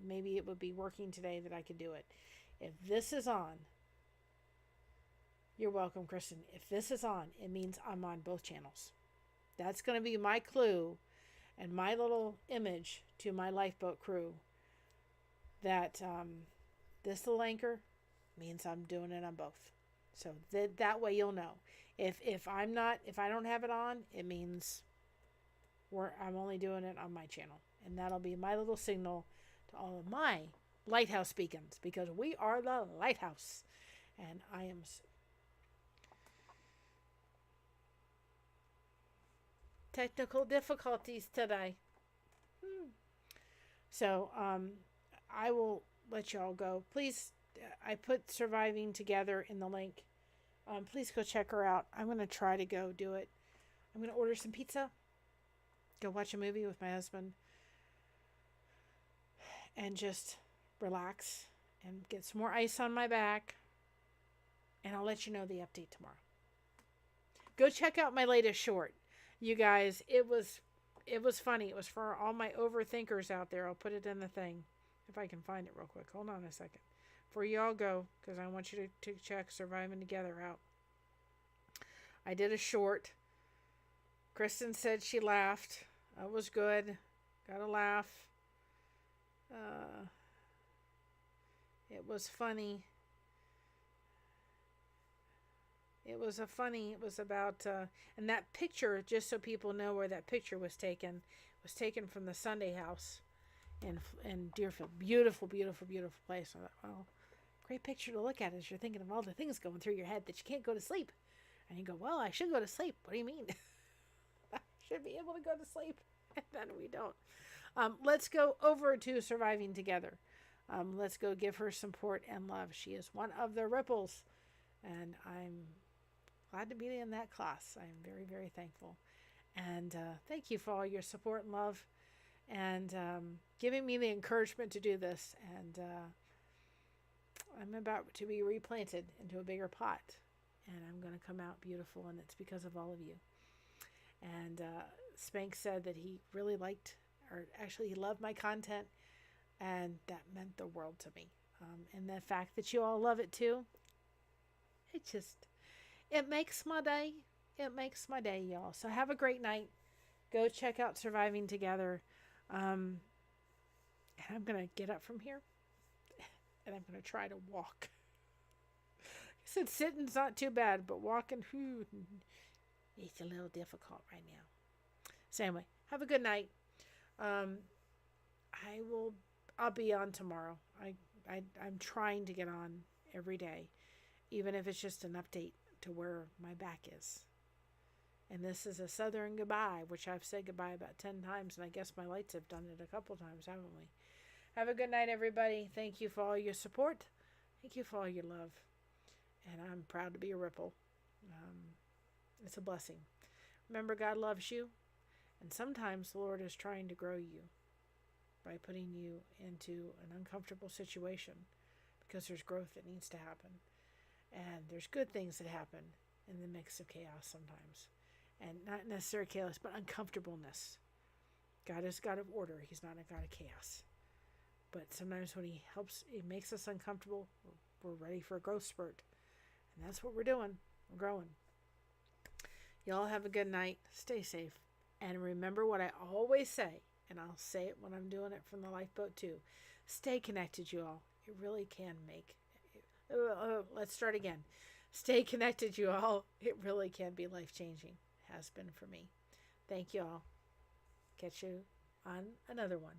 S1: maybe it would be working today that I could do it. If this is on, you're welcome, Kristen. If this is on, it means I'm on both channels. That's going to be my clue and my little image to my Lifeboat crew that this little anchor means I'm doing it on both. So that way you'll know. If I don't have it on, it means I'm only doing it on my channel. And that'll be my little signal to all of my lighthouse beacons, because we are the lighthouse. And I am technical difficulties today. So I will let y'all go. Please, I put Surviving Together in the link. Please go check her out. I'm going to try to go do it. I'm going to order some pizza, go watch a movie with my husband, and just relax and get some more ice on my back. And I'll let you know the update tomorrow. Go check out my latest short. You guys, it was funny. It was for all my overthinkers out there. I'll put it in the thing if I can find it real quick. Hold on a second. Before you all go, because I want you to check Surviving Together out. I did a short. Kristen said she laughed. That was good. Gotta laugh. It was funny. It was about, and that picture, just so people know where that picture was taken from the Sunday house in Deerfield. Beautiful, beautiful, beautiful place. I thought, well, great picture to look at as you're thinking of all the things going through your head that you can't go to sleep. And you go, well, I should go to sleep. What do you mean? I should be able to go to sleep. And then we don't. Let's go over to Surviving Together. Let's go give her support and love. She is one of the ripples. And I'm glad to be in that class. I'm very, very thankful. And thank you for all your support and love. And giving me the encouragement to do this. And I'm about to be replanted into a bigger pot. And I'm going to come out beautiful. And it's because of all of you. And Spank said that he really liked, or actually he loved my content. And that meant the world to me. And the fact that you all love it too. It makes my day. it makes my day, y'all. So have a great night. Go check out Surviving Together. And I'm going to get up from here and I'm going to try to walk. I said sitting's not too bad, but walking, it's a little difficult right now. So anyway, have a good night. I'll be on tomorrow. I'm trying to get on every day, even if it's just an update to where my back is. And this is a southern goodbye, which I've said goodbye about 10 times, and I guess my lights have done it a couple times, haven't we? Have a good night, everybody. Thank you for all your support. Thank you for all your love. And I'm proud to be a Ripple. It's a blessing. Remember, God loves you, and sometimes the Lord is trying to grow you by putting you into an uncomfortable situation because there's growth that needs to happen. And there's good things that happen in the mix of chaos sometimes. And not necessarily chaos, but uncomfortableness. God is God of order. He's not a God of chaos. But sometimes when he makes us uncomfortable, we're ready for a growth spurt. And that's what we're doing. We're growing. Y'all have a good night. Stay safe. And remember what I always say, and I'll say it when I'm doing it from the lifeboat too. Stay connected, you all. It really can make... let's start again. Stay connected, you all. It really can be life-changing. Has been for me. Thank you all. Catch you on another one.